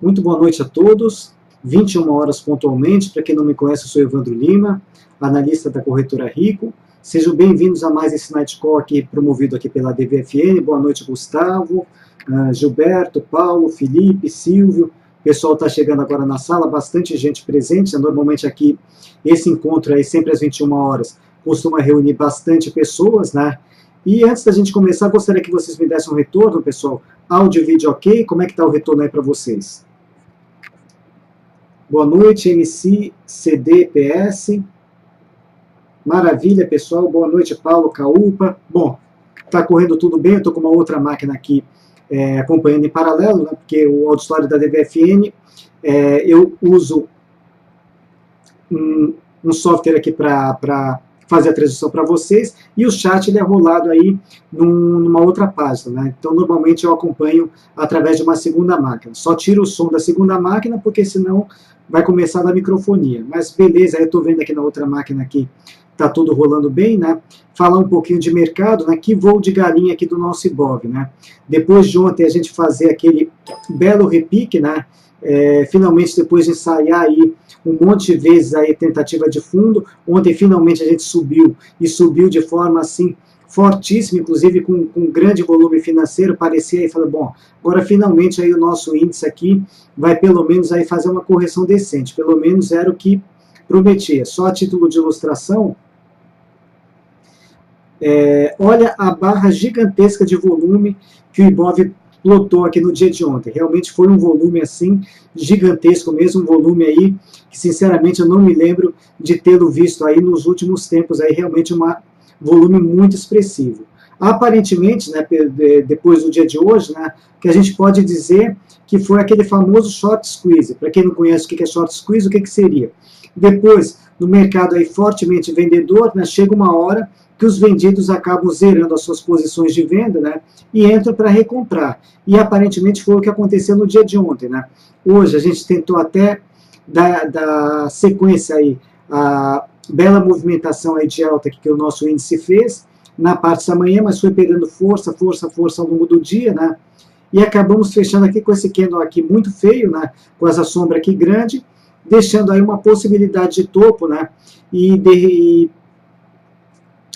Muito boa noite a todos. 21 horas pontualmente. Para quem não me conhece, eu sou Evandro Lima, analista da corretora Rico. Sejam bem-vindos a mais esse Night Call aqui, promovido aqui pela DVFN. Boa noite, Gustavo, Gilberto, Paulo, Felipe, Silvio. O pessoal está chegando agora na sala, bastante gente presente. Normalmente aqui, esse encontro aí, sempre às 21 horas, costuma reunir bastante pessoas, né? E antes da gente começar, gostaria que vocês me dessem um retorno, pessoal. Áudio e vídeo ok? Como é que está o retorno aí para vocês? Boa noite, MC, CD, PS. Maravilha, pessoal. Boa noite, Paulo, Caupa. Bom, está correndo tudo bem. Eu estou com uma outra máquina aqui acompanhando em paralelo, né, porque o auditório da DVFN, eu uso um software aqui para fazer a transmissão para vocês, e o chat ele é rolado aí numa outra página, né? Então, normalmente eu acompanho através de uma segunda máquina. Só tiro o som da segunda máquina, porque senão vai começar da microfonia. Mas beleza, eu estou vendo aqui na outra máquina aqui, está tudo rolando bem, né? Falar um pouquinho de mercado, né? Que voo de galinha aqui do nosso Ibov, né? Depois de ontem a gente fazer aquele belo repique, né? Finalmente, depois de ensaiar aí um monte de vezes aí tentativa de fundo, ontem finalmente a gente subiu, e subiu de forma assim fortíssima, inclusive com grande volume financeiro. Parecia aí, falei, bom, agora finalmente aí o nosso índice aqui vai pelo menos aí fazer uma correção decente, pelo menos era o que prometia. Só a título de ilustração, olha a barra gigantesca de volume que o Ibov lotou aqui no dia de ontem. Realmente foi um volume assim gigantesco mesmo, um volume aí que sinceramente eu não me lembro de tê-lo visto aí nos últimos tempos, aí realmente um volume muito expressivo. Aparentemente, né, depois do dia de hoje, né, que a gente pode dizer que foi aquele famoso short squeeze. Para quem não conhece o que é short squeeze, o que seria? Depois, no mercado aí fortemente vendedor, né, chega uma hora que os vendidos acabam zerando as suas posições de venda, né, e entram para recomprar. E aparentemente foi o que aconteceu no dia de ontem, né. Hoje a gente tentou até dar sequência aí a bela movimentação aí de alta que o nosso índice fez na parte da manhã, mas foi perdendo força ao longo do dia, né, e acabamos fechando aqui com esse candle aqui muito feio, né, com essa sombra aqui grande, deixando aí uma possibilidade de topo, né, e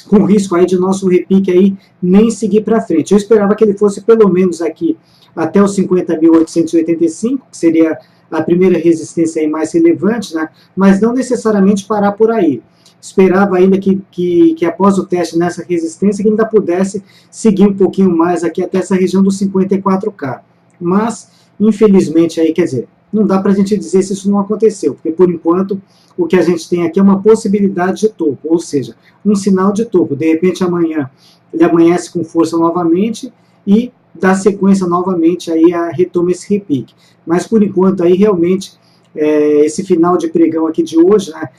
com risco aí de nosso repique aí nem seguir para frente. Eu esperava que ele fosse pelo menos aqui até os 50.885, que seria a primeira resistência aí mais relevante, né? Mas não necessariamente parar por aí. Esperava ainda que após o teste nessa resistência, que ainda pudesse seguir um pouquinho mais aqui até essa região dos 54K. Mas, infelizmente, aí, quer dizer, não dá para a gente dizer se isso não aconteceu, porque por enquanto o que a gente tem aqui é uma possibilidade de topo, ou seja, um sinal de topo. De repente amanhã ele amanhece com força novamente e dá sequência novamente aí a retoma esse repique. Mas por enquanto aí realmente esse final de pregão aqui de hoje, né,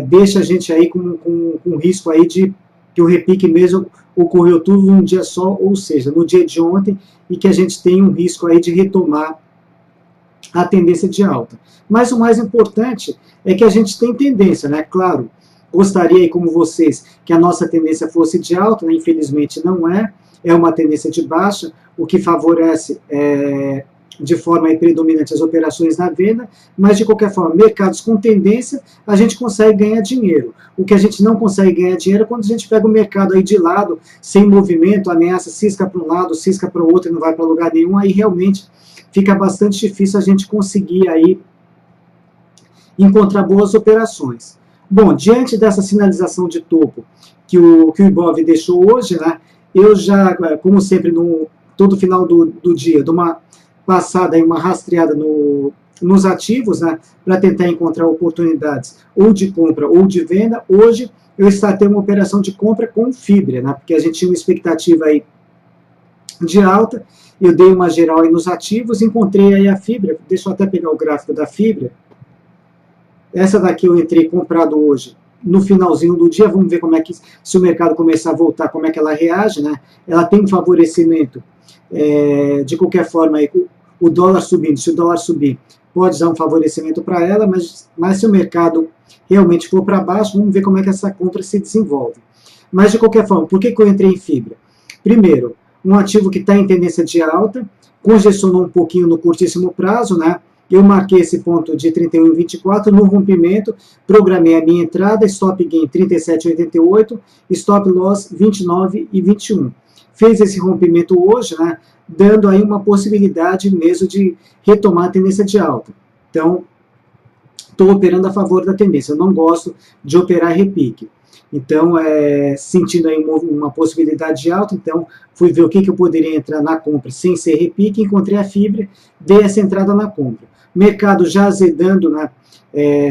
deixa a gente aí com risco aí de que o repique mesmo ocorreu tudo num dia só, ou seja, no dia de ontem, e que a gente tem um risco aí de retomar a tendência de alta. Mas o mais importante é que a gente tem tendência, né? Claro, gostaria aí, como vocês, que a nossa tendência fosse de alta, né? Infelizmente não é uma tendência de baixa, o que favorece de forma aí predominante as operações na venda, mas de qualquer forma, mercados com tendência, a gente consegue ganhar dinheiro. O que a gente não consegue ganhar dinheiro é quando a gente pega o mercado aí de lado, sem movimento, ameaça, cisca para um lado, cisca para o outro e não vai para lugar nenhum, aí realmente fica bastante difícil a gente conseguir aí encontrar boas operações. Bom, diante dessa sinalização de topo que o Ibov deixou hoje, né, eu já, como sempre, todo final do dia, dou uma passada, aí, uma rastreada nos ativos, né, para tentar encontrar oportunidades ou de compra ou de venda. Hoje eu startei uma operação de compra com fibra, né, porque a gente tinha uma expectativa aí de alta. Eu dei uma geral aí nos ativos, encontrei aí a fibra, deixa eu até pegar o gráfico da fibra. Essa daqui eu entrei comprado hoje, no finalzinho do dia. Vamos ver como é que, se o mercado começar a voltar, como é que ela reage, né? Ela tem um favorecimento, de qualquer forma, aí, o dólar subindo, se o dólar subir, pode dar um favorecimento para ela, mas se o mercado realmente for para baixo, vamos ver como é que essa compra se desenvolve. Mas, de qualquer forma, por que eu entrei em fibra? Primeiro, um ativo que está em tendência de alta, congestionou um pouquinho no curtíssimo prazo, né? eu marquei esse ponto de 31,24 no rompimento, programei a minha entrada, stop gain 37,88, stop loss 29,21. Fez esse rompimento hoje, né, dando aí uma possibilidade mesmo de retomar a tendência de alta. Então, estou operando a favor da tendência, eu não gosto de operar repique. Então, sentindo aí uma possibilidade de alta, então fui ver o que eu poderia entrar na compra sem ser repique, encontrei a fibra, dei essa entrada na compra. Mercado já azedando, né,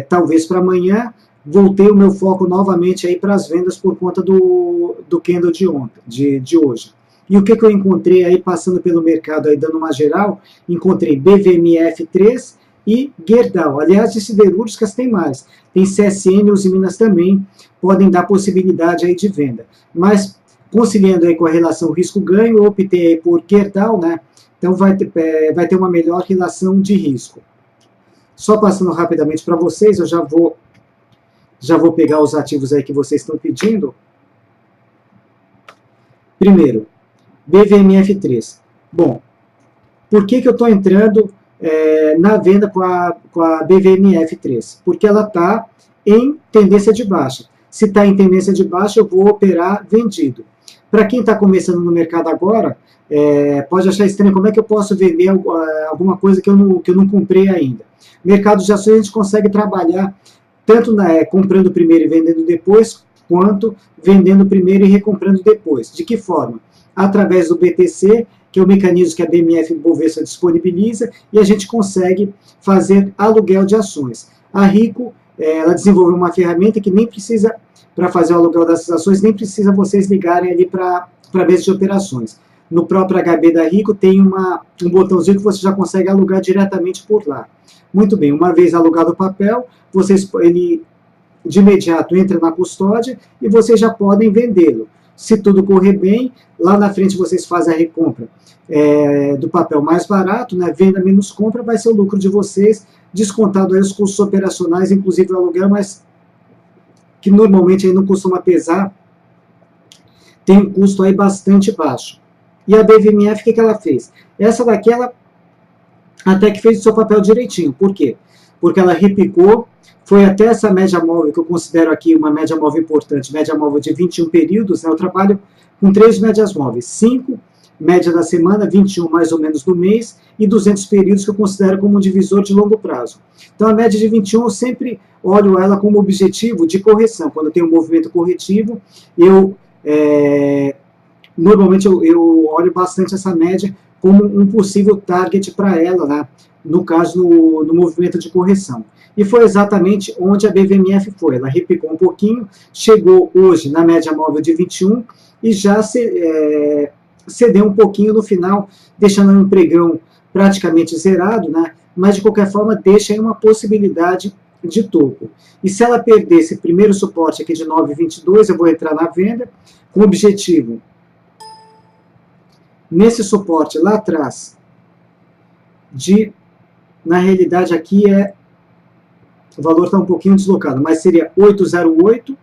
talvez para amanhã, voltei o meu foco novamente aí para as vendas por conta do candle de ontem, de hoje. E o que eu encontrei aí passando pelo mercado, aí dando uma geral, encontrei BVMF3 e Gerdau. Aliás, de siderúrgicas tem mais. Tem CSN, Usiminas também, podem dar possibilidade aí de venda. Mas, conciliando aí com a relação risco-ganho, eu optei aí por Gerdau, né? Então vai ter uma melhor relação de risco. Só passando rapidamente para vocês, eu já vou pegar os ativos aí que vocês estão pedindo. Primeiro, BVMF3. Bom, por que eu estou entrando na venda com a BVMF3? Porque ela está em tendência de baixa. Se está em tendência de baixa, eu vou operar vendido. Para quem está começando no mercado agora, pode achar estranho como é que eu posso vender alguma coisa que eu não comprei ainda. Mercado de ações a gente consegue trabalhar tanto comprando primeiro e vendendo depois, quanto vendendo primeiro e recomprando depois. De que forma? Através do BTC, que é o mecanismo que a BMF Bovespa disponibiliza, e a gente consegue fazer aluguel de ações. A Rico, ela desenvolveu uma ferramenta que nem precisa, para fazer o aluguel dessas ações, nem precisa vocês ligarem ali para a mesa de operações. No próprio HB da Rico tem um botãozinho que você já consegue alugar diretamente por lá. Muito bem, uma vez alugado o papel, ele de imediato entra na custódia e vocês já podem vendê-lo. Se tudo correr bem, lá na frente vocês fazem a recompra do papel mais barato, né? Venda menos compra, vai ser o lucro de vocês, descontado aí os custos operacionais, inclusive o aluguel, mas que normalmente aí não costuma pesar, tem um custo aí bastante baixo. E a BVMF, o que ela fez? Essa daqui, ela até que fez o seu papel direitinho. Por quê? Porque ela repicou, foi até essa média móvel, que eu considero aqui uma média móvel importante, média móvel de 21 períodos, né? Eu trabalho com 3 médias móveis, 5 média da semana, 21 mais ou menos do mês, e 200 períodos que eu considero como um divisor de longo prazo. Então a média de 21 eu sempre olho ela como objetivo de correção. Quando eu tenho um movimento corretivo, normalmente eu olho bastante essa média como um possível target para ela, né? No caso, no movimento de correção. E foi exatamente onde a BVMF foi. Ela repicou um pouquinho, chegou hoje na média móvel de 21 e já cedeu um pouquinho no final, deixando um pregão praticamente zerado, né? Mas de qualquer forma deixa aí uma possibilidade de topo. E se ela perder esse primeiro suporte aqui de 9,22, eu vou entrar na venda com o objetivo nesse suporte lá atrás na realidade aqui o valor está um pouquinho deslocado, mas seria 8,08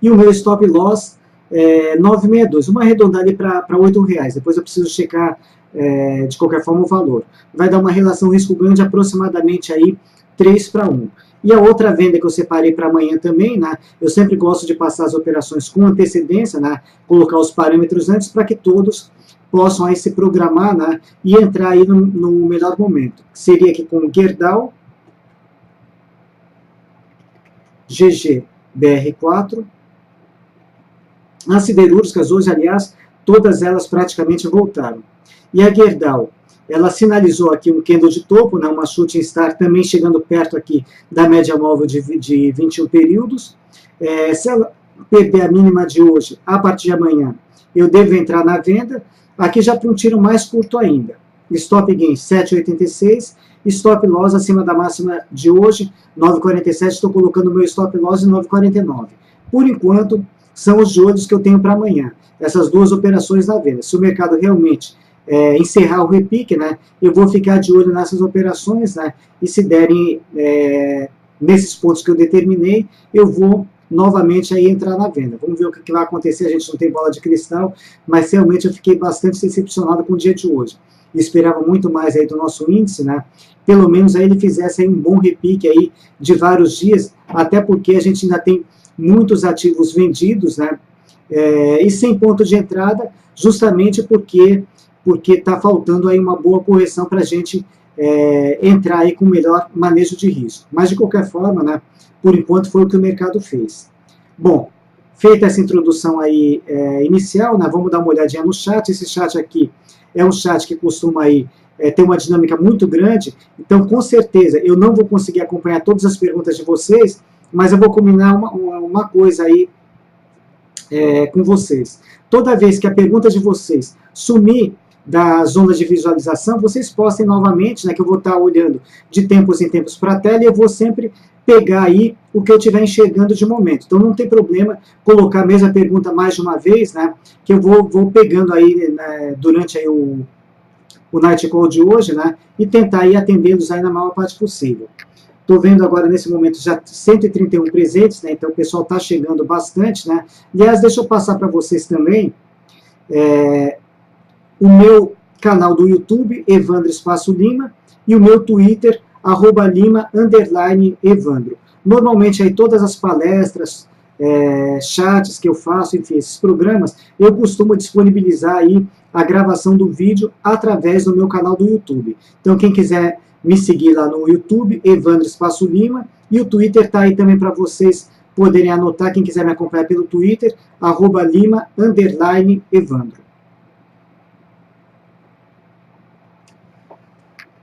e o meu stop loss 9,62, uma arredondar ali para R$8, depois eu preciso checar de qualquer forma o valor. Vai dar uma relação risco-ganho de aproximadamente aí 3:1. E a outra venda que eu separei para amanhã também, né? Eu sempre gosto de passar as operações com antecedência, né? Colocar os parâmetros antes para que todos possam aí se programar, né? E entrar aí no melhor momento. Seria aqui com Gerdau, GGBR4. As siderúrgicas hoje, aliás, todas elas praticamente voltaram. E a Gerdau, ela sinalizou aqui um candle de topo, né, uma shooting star também chegando perto aqui da média móvel de 21 períodos. Se ela perder a mínima de hoje, a partir de amanhã, eu devo entrar na venda. Aqui já para um tiro mais curto ainda. Stop gain 7,86, stop loss acima da máxima de hoje, 9,47. Estou colocando o meu stop loss em 9,49. Por enquanto, são os de olhos que eu tenho para amanhã. Essas duas operações na venda. Se o mercado realmente encerrar o repique, né, eu vou ficar de olho nessas operações, né, e se derem nesses pontos que eu determinei, eu vou novamente aí entrar na venda. Vamos ver o que vai acontecer, a gente não tem bola de cristal, mas realmente eu fiquei bastante decepcionado com o dia de hoje. Esperava muito mais aí do nosso índice, né? Pelo menos aí ele fizesse aí um bom repique aí de vários dias, até porque a gente ainda tem muitos ativos vendidos, né? E sem ponto de entrada, justamente porque está faltando aí uma boa correção para a gente entrar aí com melhor manejo de risco. Mas de qualquer forma, né? Por enquanto foi o que o mercado fez. Bom, feita essa introdução aí inicial, né? Vamos dar uma olhadinha no chat. Esse chat aqui é um chat que costuma aí ter uma dinâmica muito grande, então com certeza eu não vou conseguir acompanhar todas as perguntas de vocês, mas eu vou combinar uma coisa aí com vocês. Toda vez que a pergunta de vocês sumir da zona de visualização, vocês postem novamente, né, que eu vou estar olhando de tempos em tempos para a tela e eu vou sempre pegar aí o que eu estiver enxergando de momento. Então não tem problema colocar a mesma pergunta mais de uma vez, né, que eu vou pegando aí né, durante aí o Night Call de hoje, né, e tentar aí atendê-los aí na maior parte possível. Estou vendo agora nesse momento já 131 presentes, né, então o pessoal está chegando bastante, né. Aliás, deixa eu passar para vocês também o meu canal do YouTube, Evandro Espaço Lima, e o meu Twitter, @Lima_Evandro. Normalmente aí todas as palestras, chats que eu faço, enfim, esses programas, eu costumo disponibilizar aí a gravação do vídeo através do meu canal do YouTube. Então quem quiser me seguir lá no YouTube, Evandro Espaço Lima, e o Twitter está aí também para vocês poderem anotar, quem quiser me acompanhar pelo Twitter, @Lima_Evandro.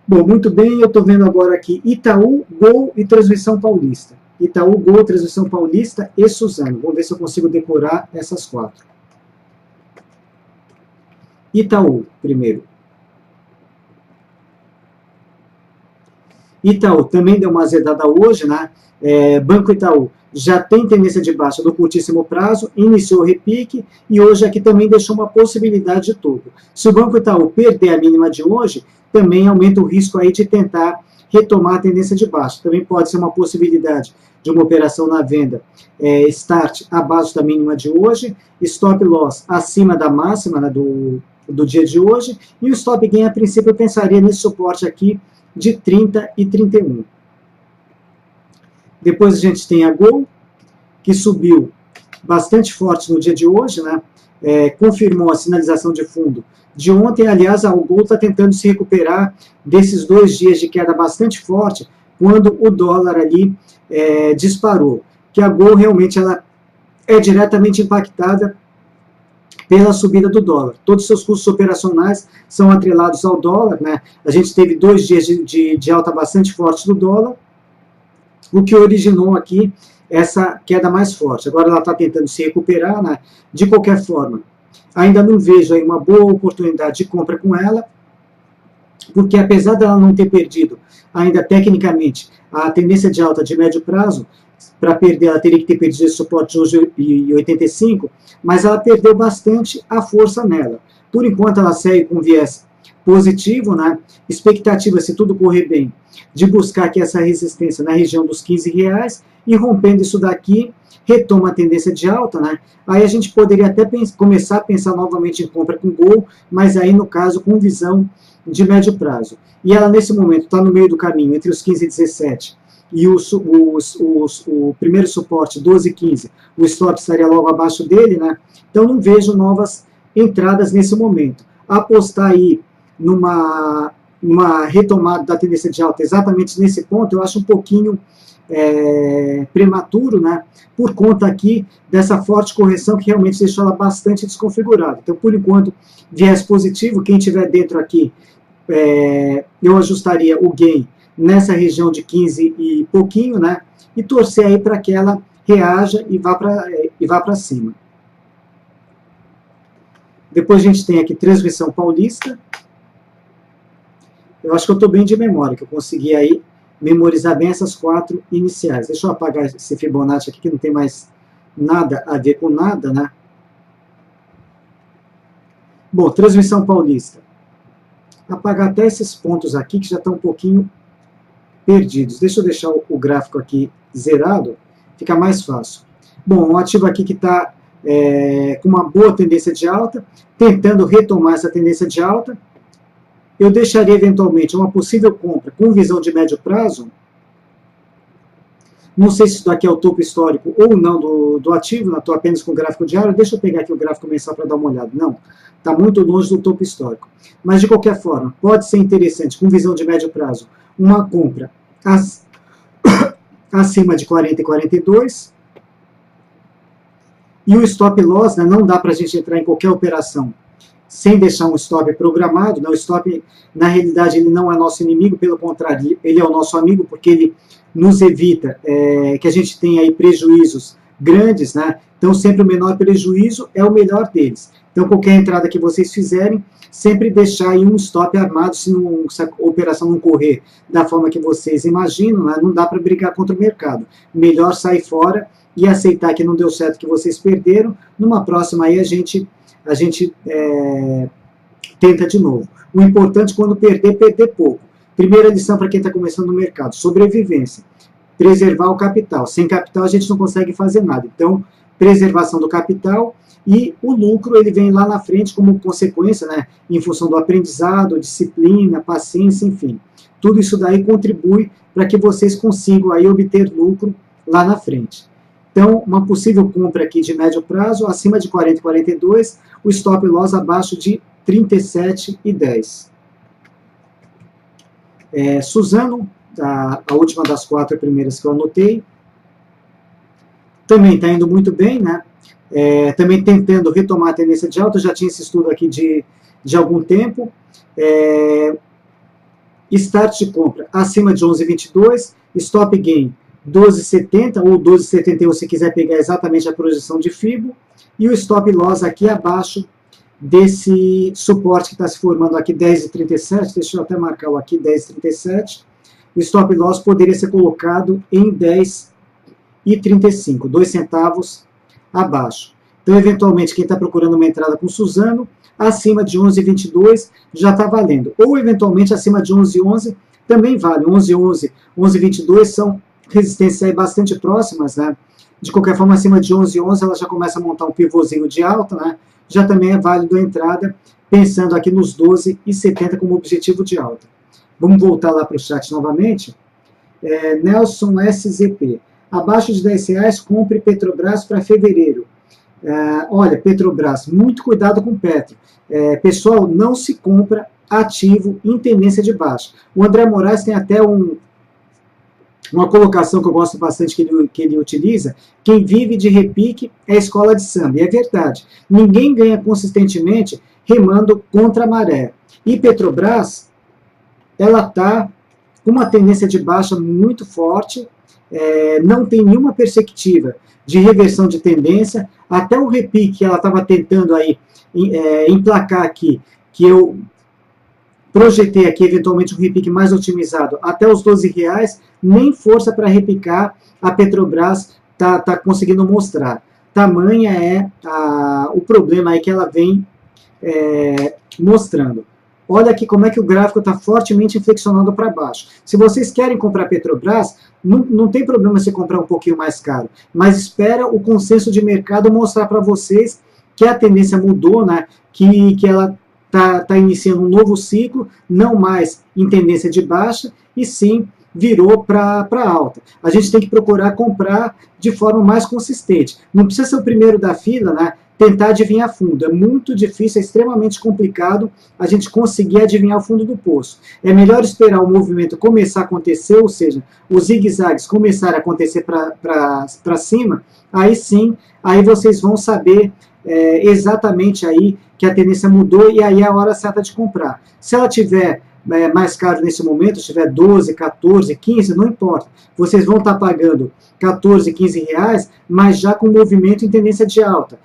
Bom, muito bem, eu estou vendo agora aqui Itaú, Gol e Transmissão Paulista. Itaú, Gol, Transmissão Paulista e Suzano. Vamos ver se eu consigo decorar essas quatro. Itaú, primeiro. Itaú também deu uma azedada hoje, né? Banco Itaú já tem tendência de baixa do curtíssimo prazo, iniciou o repique e hoje aqui também deixou uma possibilidade de topo. Se o Banco Itaú perder a mínima de hoje, também aumenta o risco aí de tentar retomar a tendência de baixa. Também pode ser uma possibilidade de uma operação na venda start abaixo da mínima de hoje, stop loss acima da máxima, né, do dia de hoje, e o stop gain, a princípio, eu pensaria nesse suporte aqui de 30 e 31. Depois a gente tem a Gol, que subiu bastante forte no dia de hoje, né? Confirmou a sinalização de fundo de ontem. Aliás, a Gol está tentando se recuperar desses 2 dias de queda bastante forte, quando o dólar ali disparou. Que a Gol realmente ela é diretamente impactada pela subida do dólar. Todos os seus custos operacionais são atrelados ao dólar, né? A gente teve 2 dias de alta bastante forte do dólar, o que originou aqui essa queda mais forte. Agora ela está tentando se recuperar, né? De qualquer forma, ainda não vejo aí uma boa oportunidade de compra com ela, porque apesar dela não ter perdido ainda tecnicamente a tendência de alta de médio prazo, para perder ela teria que ter perdido esse suporte de 11,85, mas ela perdeu bastante a força nela. Por enquanto ela segue com viés positivo, né? Expectativa, se tudo correr bem, de buscar aqui essa resistência na região dos R$15 e rompendo isso daqui, retoma a tendência de alta, né? Aí a gente poderia até começar a pensar novamente em compra com Gol, mas aí no caso com visão de médio prazo. E ela nesse momento está no meio do caminho, entre os 15 e 17, e o primeiro suporte 12,15, o stop estaria logo abaixo dele, né? Então não vejo novas entradas nesse momento. Apostar aí numa retomada da tendência de alta exatamente nesse ponto, eu acho um pouquinho prematuro, né? Por conta aqui dessa forte correção que realmente deixou ela bastante desconfigurada. Então, por enquanto, viés positivo, quem tiver dentro aqui, eu ajustaria o gain nessa região de 15 e pouquinho, né? E torcer aí para que ela reaja e vá para cima. Depois a gente tem aqui Transmissão Paulista. Eu acho que eu estou bem de memória, que eu consegui aí memorizar bem essas 4 iniciais. Deixa eu apagar esse Fibonacci aqui, que não tem mais nada a ver com nada, né? Bom, Transmissão Paulista. Apagar até esses pontos aqui, que já estão um pouquinho perdidos. Deixa eu deixar o gráfico aqui zerado, fica mais fácil. Bom, um ativo aqui que está com uma boa tendência de alta, tentando retomar essa tendência de alta, eu deixaria eventualmente uma possível compra com visão de médio prazo. Não sei se isso daqui é o topo histórico ou não do ativo, estou apenas com o gráfico diário. Deixa eu pegar aqui o gráfico mensal para dar uma olhada. Não, está muito longe do topo histórico. Mas, de qualquer forma, pode ser interessante, com visão de médio prazo, uma compra acima de 40 e 42. E o stop loss, né, não dá para a gente entrar em qualquer operação sem deixar um stop programado. Né? O stop, na realidade, ele não é nosso inimigo, pelo contrário, ele é o nosso amigo, porque ele nos evita que a gente tenha aí prejuízos grandes, né? Então sempre o menor prejuízo é o melhor deles. Então qualquer entrada que vocês fizerem, sempre deixar aí um stop armado, se a operação não correr da forma que vocês imaginam, né? Não dá para brigar contra o mercado. Melhor sair fora e aceitar que não deu certo, que vocês perderam. Numa próxima aí a gente tenta de novo. O importante, quando perder pouco. Primeira lição para quem está começando no mercado: sobrevivência. Preservar o capital. Sem capital a gente não consegue fazer nada. Então, preservação do capital, e o lucro ele vem lá na frente como consequência, né, em função do aprendizado, disciplina, paciência, enfim. Tudo isso daí contribui para que vocês consigam aí obter lucro lá na frente. Então, uma possível compra aqui de médio prazo, acima de 40 e 42, o stop loss abaixo de 37,10. Suzano, a última das 4 primeiras que eu anotei, também está indo muito bem, né? Também tentando retomar a tendência de alta. Eu já tinha esse estudo aqui de algum tempo. Start de compra acima de 11,22, stop gain 12,70 ou 12,71 se quiser pegar exatamente a projeção de FIBO, e o stop loss aqui abaixo desse suporte que está se formando aqui, 10,37, deixa eu até marcar aqui, 10,37, o stop loss poderia ser colocado em 10,35, 2 centavos abaixo. Então, eventualmente, quem está procurando uma entrada com Suzano, acima de 11,22 já está valendo, ou eventualmente acima de 11,11 também vale. 11,11, 11,22 são resistências aí bastante próximas, né? De qualquer forma, acima de 11,11 ela já começa a montar um pivôzinho de alta, né? Já também é válido a entrada, pensando aqui nos 12,70 como objetivo de alta. Vamos voltar lá para o chat novamente. Nelson SZP. Abaixo de R$10, compre Petrobras para fevereiro. Olha, Petrobras, muito cuidado com Petro. Pessoal, não se compra ativo em tendência de baixa. O André Moraes tem até uma colocação que eu gosto bastante que ele utiliza: quem vive de repique é a escola de samba. E é verdade. Ninguém ganha consistentemente remando contra a maré. E Petrobras, ela está com uma tendência de baixa muito forte, não tem nenhuma perspectiva de reversão de tendência. Até o repique que ela estava tentando aí emplacar aqui, que eu projetei aqui eventualmente um repique mais otimizado até os R$12, nem força para repicar a Petrobras tá conseguindo mostrar. Tamanha é o problema aí que ela vem mostrando. Olha aqui como é que o gráfico está fortemente inflexionado para baixo. Se vocês querem comprar Petrobras, não tem problema se comprar um pouquinho mais caro, mas espera o consenso de mercado mostrar para vocês que a tendência mudou, né? Que ela está iniciando um novo ciclo, não mais em tendência de baixa, e sim virou para alta. A gente tem que procurar comprar de forma mais consistente. Não precisa ser o primeiro da fila, né? Tentar adivinhar fundo. É muito difícil, é extremamente complicado a gente conseguir adivinhar o fundo do poço. É melhor esperar o movimento começar a acontecer, ou seja, os zigue-zagues começarem a acontecer para cima, aí sim, aí vocês vão saber exatamente aí que a tendência mudou, e aí é a hora certa de comprar. Se ela tiver mais caro nesse momento, tiver 12, 14, 15, não importa. Vocês vão estar pagando 14, 15 reais, mas já com movimento em tendência de alta.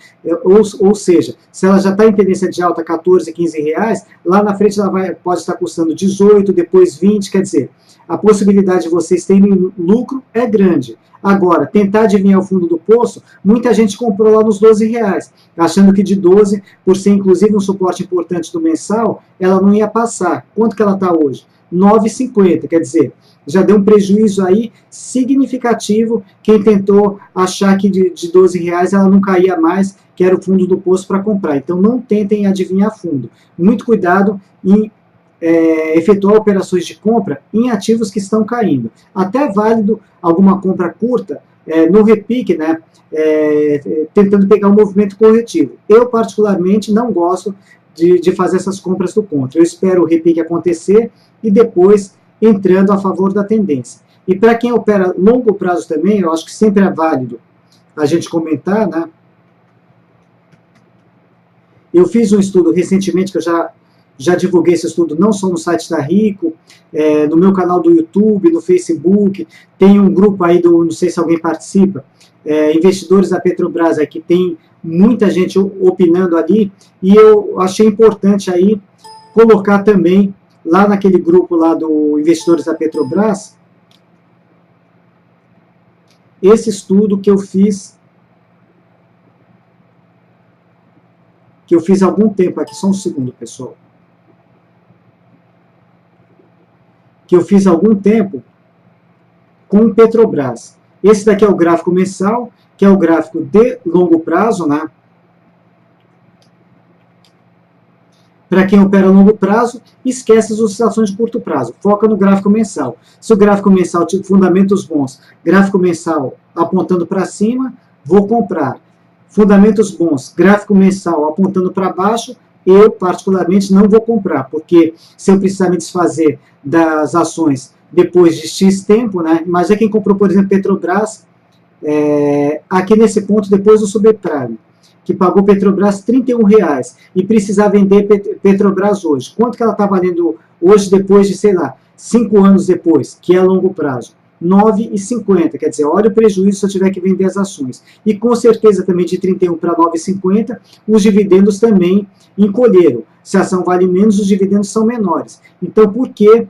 Ou seja, se ela já está em tendência de alta 14, 15 reais, lá na frente ela pode estar custando 18, depois 20, quer dizer, a possibilidade de vocês terem lucro é grande. Agora, tentar adivinhar o fundo do poço, muita gente comprou lá nos 12 reais, achando que de 12, por ser inclusive um suporte importante do mensal, ela não ia passar. Quanto que ela está hoje? 9,50, quer dizer, já deu um prejuízo aí significativo. Quem tentou achar que de 12 reais ela não caía mais, que era o fundo do poço para comprar. Então não tentem adivinhar fundo. Muito cuidado em efetuar operações de compra em ativos que estão caindo. Até é válido alguma compra curta no repique, né, tentando pegar um movimento corretivo. Eu particularmente não gosto de fazer essas compras do contra. Eu espero o repique acontecer e depois entrando a favor da tendência. E para quem opera longo prazo também, eu acho que sempre é válido a gente comentar, né? Eu fiz um estudo recentemente, que eu já divulguei esse estudo, não só no site da Rico, no meu canal do YouTube, no Facebook, tem um grupo aí, não sei se alguém participa, investidores da Petrobras, que tem muita gente opinando ali, e eu achei importante aí colocar também, lá naquele grupo lá do Investidores da Petrobras, esse estudo que eu fiz há algum tempo aqui, só um segundo, pessoal. Que eu fiz há algum tempo com o Petrobras. Esse daqui é o gráfico mensal, que é o gráfico de longo prazo, né? Para quem opera a longo prazo, esquece as oscilações de curto prazo, foca no gráfico mensal. Se o gráfico mensal tiver fundamentos bons, gráfico mensal apontando para cima, vou comprar. Fundamentos bons, gráfico mensal apontando para baixo, eu particularmente não vou comprar, porque se eu precisar me desfazer das ações depois de X tempo, né? Mas quem comprou, por exemplo, Petrobras, aqui nesse ponto, depois do subprime, que pagou Petrobras R$31 e precisar vender Petrobras hoje. Quanto que ela está valendo hoje, depois de, sei lá, 5 anos depois, que é a longo prazo? R$9,50, quer dizer, olha o prejuízo se eu tiver que vender as ações. E com certeza também de 31 para 9,50, os dividendos também encolheram. Se a ação vale menos, os dividendos são menores. Então, por que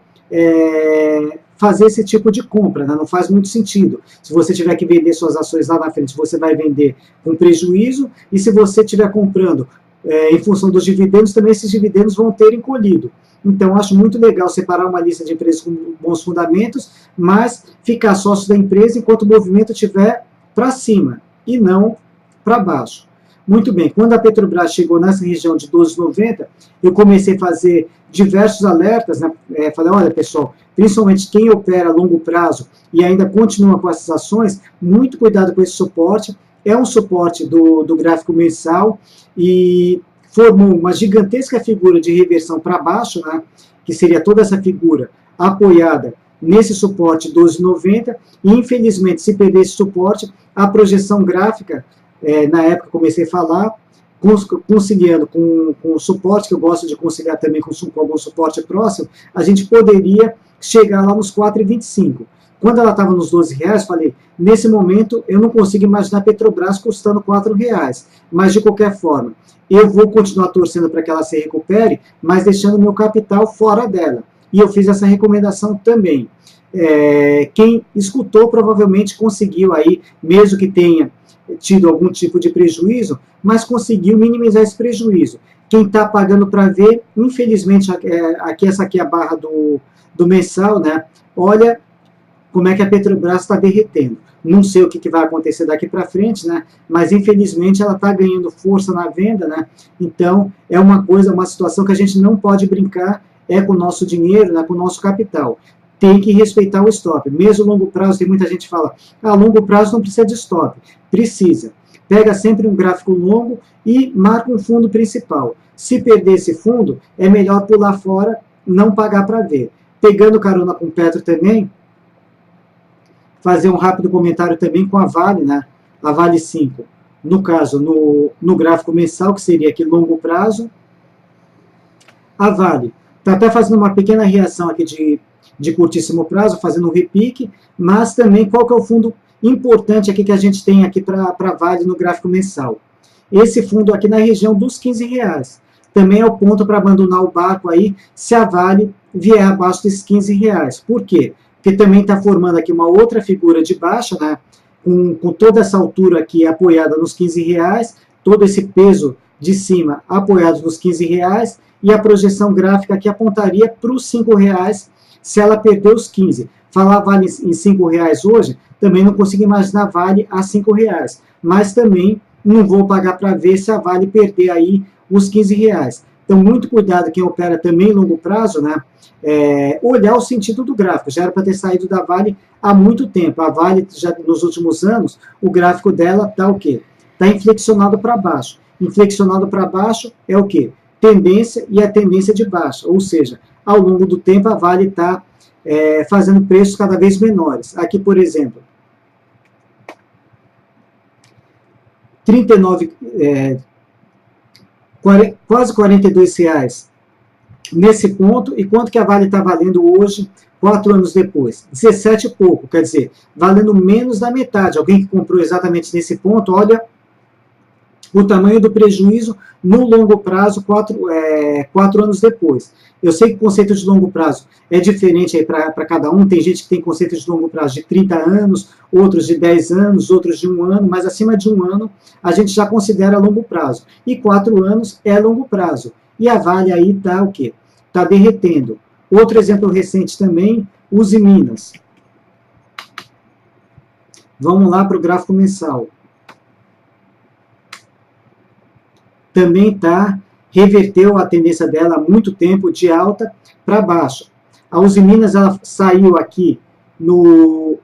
fazer esse tipo de compra? Né? Não faz muito sentido. Se você tiver que vender suas ações lá na frente, você vai vender com prejuízo, e se você estiver comprando em função dos dividendos, também esses dividendos vão ter encolhido. Então, acho muito legal separar uma lista de empresas com bons fundamentos, mas ficar sócio da empresa enquanto o movimento estiver para cima e não para baixo. Muito bem, quando a Petrobras chegou nessa região de 12,90, eu comecei a fazer diversos alertas, né? Falei, olha pessoal, principalmente quem opera a longo prazo e ainda continua com essas ações, muito cuidado com esse suporte. É um suporte do gráfico mensal e formou uma gigantesca figura de reversão para baixo, né, que seria toda essa figura apoiada nesse suporte 12,90, e infelizmente, se perder esse suporte, a projeção gráfica, na época comecei a falar, conciliando com o suporte, que eu gosto de conciliar também com algum suporte próximo, a gente poderia chegar lá nos 4,25. Quando ela estava nos R$12, falei, nesse momento eu não consigo imaginar a Petrobras custando R$4, mas de qualquer forma, eu vou continuar torcendo para que ela se recupere, mas deixando o meu capital fora dela. E eu fiz essa recomendação também. Quem escutou provavelmente conseguiu aí, mesmo que tenha tido algum tipo de prejuízo, mas conseguiu minimizar esse prejuízo. Quem está pagando para ver, infelizmente, essa aqui é a barra do mensal, né? Olha como é que a Petrobras está derretendo. Não sei o que vai acontecer daqui para frente, né? Mas infelizmente ela está ganhando força na venda, né? Então é uma situação que a gente não pode brincar com o nosso dinheiro, né? Com o nosso capital. Tem que respeitar o stop. Mesmo longo prazo, tem muita gente que fala, longo prazo não precisa de stop. Precisa. Pega sempre um gráfico longo e marca um fundo principal. Se perder esse fundo, é melhor pular fora, não pagar para ver. Pegando carona com o Petro também, fazer um rápido comentário também com a Vale, né? A Vale 5, no caso, no gráfico mensal, que seria aqui longo prazo. A Vale está até fazendo uma pequena reação aqui de curtíssimo prazo, fazendo um repique, mas também qual que é o fundo importante aqui que a gente tem aqui para a Vale no gráfico mensal? Esse fundo aqui na região dos R$15. Também é o ponto para abandonar o barco aí, se a Vale vier abaixo dos R$15. Por quê? Porque também está formando aqui uma outra figura de baixa, né? Com toda essa altura aqui apoiada nos R$15, todo esse peso de cima apoiado nos R$15, e a projeção gráfica aqui apontaria para os R$5 se ela perder os 15. Falar Vale em R$5 hoje, também não consigo imaginar Vale a R$5, mas também não vou pagar para ver se a Vale perder aí os R$15. Então, muito cuidado quem opera também em longo prazo, né? Olhar o sentido do gráfico. Já era para ter saído da Vale há muito tempo. A Vale, já nos últimos anos, o gráfico dela está o quê? Está inflexionado para baixo. Inflexionado para baixo é o quê? Tendência e a tendência de baixa. Ou seja, ao longo do tempo, a Vale está fazendo preços cada vez menores. Aqui, por exemplo, 39, quase R$42 nesse ponto, e quanto que a Vale está valendo hoje, 4 anos depois? 17 e pouco, quer dizer, valendo menos da metade. Alguém que comprou exatamente nesse ponto, olha o tamanho do prejuízo no longo prazo, 4 anos depois. Eu sei que o conceito de longo prazo é diferente para cada um, tem gente que tem conceito de longo prazo de 30 anos, outros de 10 anos, outros de 1 ano, mas acima de 1 ano a gente já considera longo prazo. E 4 anos é longo prazo. E a Vale aí está o quê? Está derretendo. Outro exemplo recente também, Usiminas. Vamos lá para o gráfico mensal. Também reverteu a tendência dela há muito tempo de alta para baixa. A Usiminas ela saiu aqui no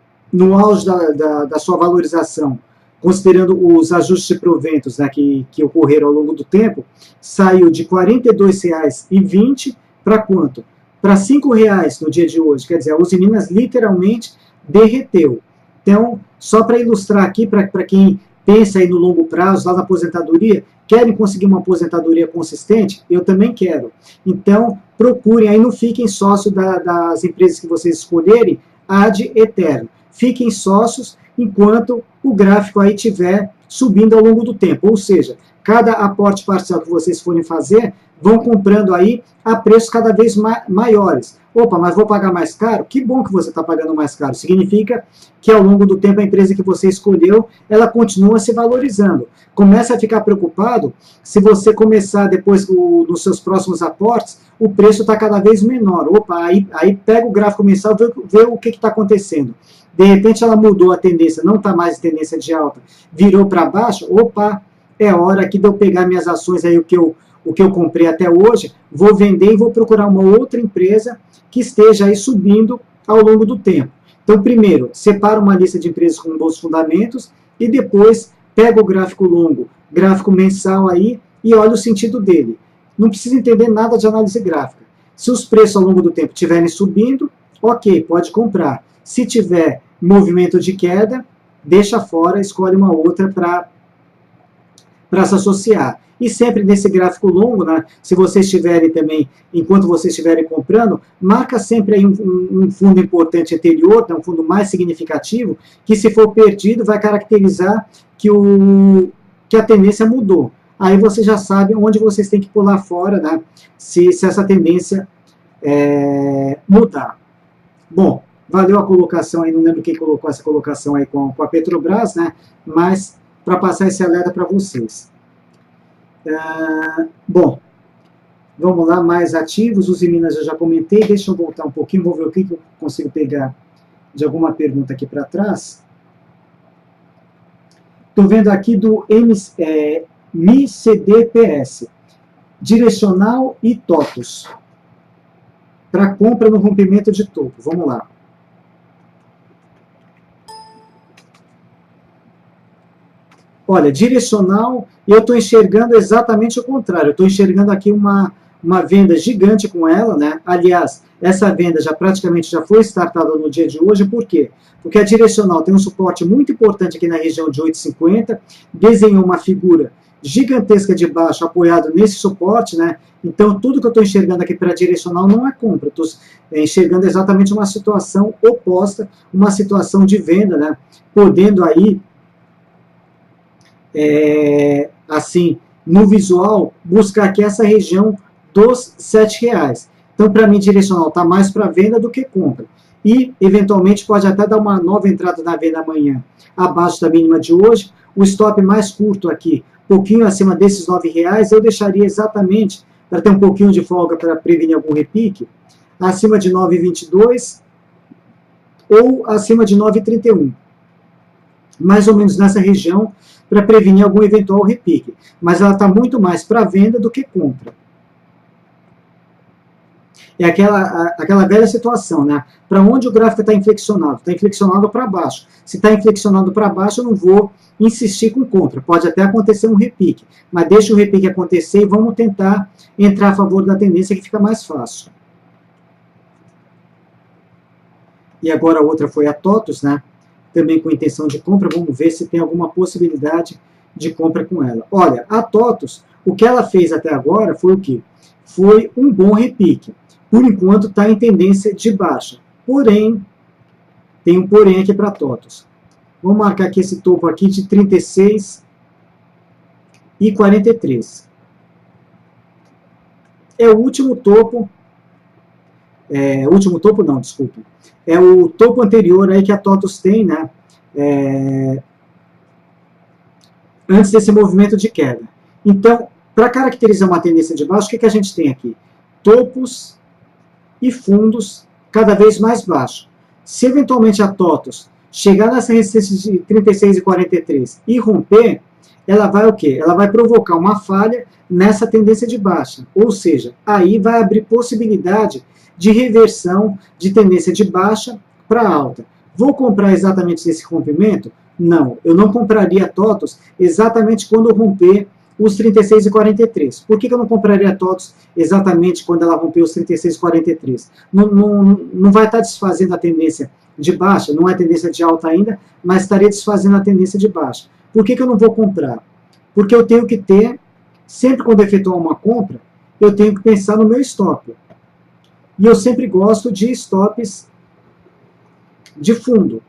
auge da sua valorização, considerando os ajustes de proventos, né, que ocorreram ao longo do tempo, saiu de R$ 42,20 para quanto? Para R$ 5,00 no dia de hoje. Quer dizer, a Usiminas literalmente derreteu. Então, só para ilustrar aqui, para quem pensa aí no longo prazo, lá na aposentadoria, querem conseguir uma aposentadoria consistente? Eu também quero. Então, procurem aí, não fiquem sócios das empresas que vocês escolherem ad eterno. Fiquem sócios enquanto o gráfico aí estiver subindo ao longo do tempo. Ou seja, cada aporte parcial que vocês forem fazer, vão comprando aí a preços cada vez maiores. Opa, mas vou pagar mais caro? Que bom que você está pagando mais caro. Significa que ao longo do tempo a empresa que você escolheu, ela continua se valorizando. Começa a ficar preocupado se você começar depois nos seus próximos aportes, o preço está cada vez menor. Opa, aí pega o gráfico mensal, vê o que está acontecendo. De repente ela mudou a tendência, não está mais em tendência de alta, virou para baixo. Opa, é hora aqui de eu pegar minhas ações aí, o que eu comprei até hoje, vou vender e vou procurar uma outra empresa que esteja aí subindo ao longo do tempo. Então, primeiro, separa uma lista de empresas com bons fundamentos e depois pega o gráfico longo, gráfico mensal aí e olha o sentido dele. Não precisa entender nada de análise gráfica. Se os preços ao longo do tempo estiverem subindo, ok, pode comprar. Se tiver movimento de queda, deixa fora, escolhe uma outra para se associar. E sempre nesse gráfico longo, né, se vocês estiverem também, enquanto vocês estiverem comprando, marca sempre aí um fundo importante anterior, né, um fundo mais significativo, que se for perdido vai caracterizar que a tendência mudou. Aí vocês já sabem onde vocês têm que pular fora, né, se essa tendência mudar. Bom, valeu a colocação aí, não lembro quem colocou essa colocação aí com a Petrobras, né, mas para passar esse alerta para vocês. Bom, vamos lá, mais ativos, os Minas eu já comentei, deixa eu voltar um pouquinho, vou ver o que eu consigo pegar de alguma pergunta aqui para trás. Estou vendo aqui do MICDPS, direcional e TOTUS, para compra no rompimento de topo, vamos lá. Olha, direcional, eu estou enxergando exatamente o contrário. Eu estou enxergando aqui uma venda gigante com ela, né? Aliás, essa venda praticamente já foi startada no dia de hoje. Por quê? Porque a direcional tem um suporte muito importante aqui na região de 8,50, desenhou uma figura gigantesca de baixo apoiado nesse suporte, né? Então, tudo que eu estou enxergando aqui para a direcional não é compra. Estou enxergando exatamente uma situação oposta, uma situação de venda, né? Podendo aí assim, no visual, buscar aqui essa região dos R$7. Então, para mim, direcional está mais para venda do que compra. E, eventualmente, pode até dar uma nova entrada na venda amanhã, abaixo da mínima de hoje. O stop mais curto aqui, pouquinho acima desses R$9, eu deixaria exatamente, para ter um pouquinho de folga para prevenir algum repique, acima de 9,22 ou acima de 9,31. Mais ou menos nessa região, para prevenir algum eventual repique. Mas ela está muito mais para venda do que compra. É aquela velha situação, né? Para onde o gráfico está inflexionado? Está inflexionado para baixo. Se está inflexionado para baixo, eu não vou insistir com compra. Pode até acontecer um repique, mas deixa o repique acontecer e vamos tentar entrar a favor da tendência, que fica mais fácil. E agora a outra foi a TOTUS, né? Também com intenção de compra. Vamos ver se tem alguma possibilidade de compra com ela. Olha, a TOTUS, o que ela fez até agora foi o quê? Foi um bom repique. Por enquanto está em tendência de baixa. Porém, tem um porém aqui para a TOTUS. Vamos marcar aqui esse topo aqui de 36,43. É o último topo. Último topo não, desculpa. É o topo anterior aí que a TOTUS tem, né? Antes desse movimento de queda. Então, para caracterizar uma tendência de baixa, o que a gente tem aqui? Topos e fundos cada vez mais baixos. Se eventualmente a TOTUS chegar nessa resistência de 36,43 e romper, ela vai o quê? Ela vai provocar uma falha nessa tendência de baixa. Ou seja, aí vai abrir possibilidade de reversão de tendência de baixa para alta. Vou comprar exatamente esse rompimento? Não, eu não compraria a TOTUS exatamente quando romper os 36,43. Por que eu não compraria a TOTUS exatamente quando ela romper os 36,43? Não vai estar desfazendo a tendência de baixa, não é tendência de alta ainda, mas estaria desfazendo a tendência de baixa. Por que eu não vou comprar? Porque eu tenho que ter, sempre quando efetuar uma compra, eu tenho que pensar no meu stop. E eu sempre gosto de stops de fundo,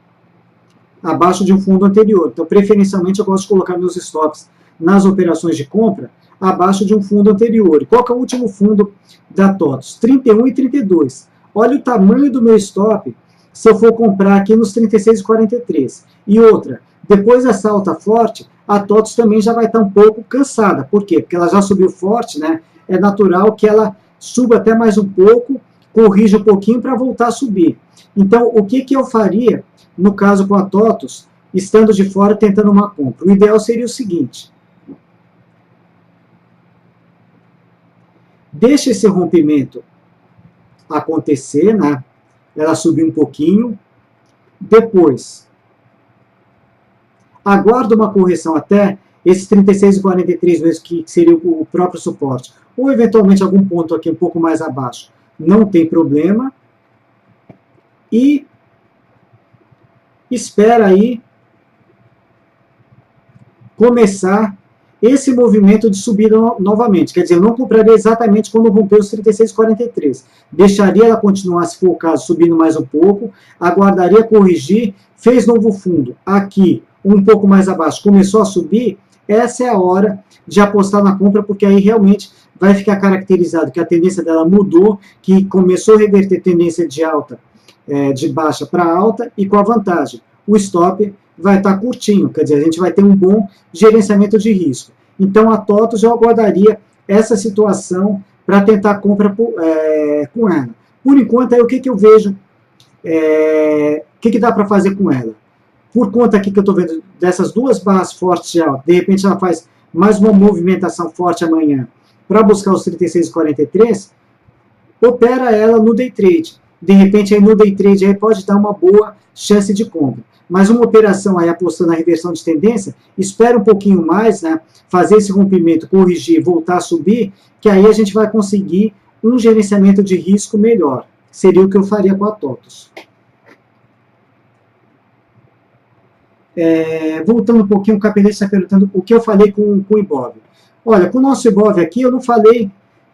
abaixo de um fundo anterior. Então, preferencialmente, eu gosto de colocar meus stops nas operações de compra abaixo de um fundo anterior. E qual que é o último fundo da TOTUS? 31,32. Olha o tamanho do meu stop se eu for comprar aqui nos 36,43. E outra, depois dessa alta forte, a TOTUS também já vai estar um pouco cansada. Por quê? Porque ela já subiu forte, né? É natural que ela suba até mais um pouco, corrija um pouquinho para voltar a subir. Então, o que eu faria, no caso com a TOTUS, estando de fora tentando uma compra? O ideal seria o seguinte: deixa esse rompimento acontecer, né? Ela subir um pouquinho, depois aguarda uma correção até esses 36,43 mesmo, que seria o próprio suporte, ou eventualmente algum ponto aqui um pouco mais abaixo, não tem problema, e espera aí começar esse movimento de subida novamente. Quer dizer, eu não compraria exatamente quando romper os 36,43. Deixaria ela continuar, se for o caso, subindo mais um pouco, aguardaria corrigir, fez novo fundo aqui, um pouco mais abaixo, começou a subir, essa é a hora de apostar na compra, porque aí realmente vai ficar caracterizado que a tendência dela mudou, que começou a reverter tendência de alta, de baixa para alta, e com a vantagem, o stop vai estar curtinho, quer dizer, a gente vai ter um bom gerenciamento de risco. Então a TOTUS eu aguardaria essa situação para tentar compra com ela. Por enquanto, aí, o que eu vejo, o que dá para fazer com ela? Por conta aqui que eu estou vendo dessas duas barras fortes de alta, de repente ela faz mais uma movimentação forte amanhã para buscar os 36,43, opera ela no day trade. De repente, aí no day trade aí pode dar uma boa chance de compra. Mas uma operação aí apostando na reversão de tendência, espera um pouquinho mais, né, fazer esse rompimento, corrigir, voltar a subir, que aí a gente vai conseguir um gerenciamento de risco melhor. Seria o que eu faria com a TOTUS. Voltando um pouquinho, o Capelete está perguntando o que eu falei com o Ibov. Olha, com o nosso Ibov aqui, eu não falei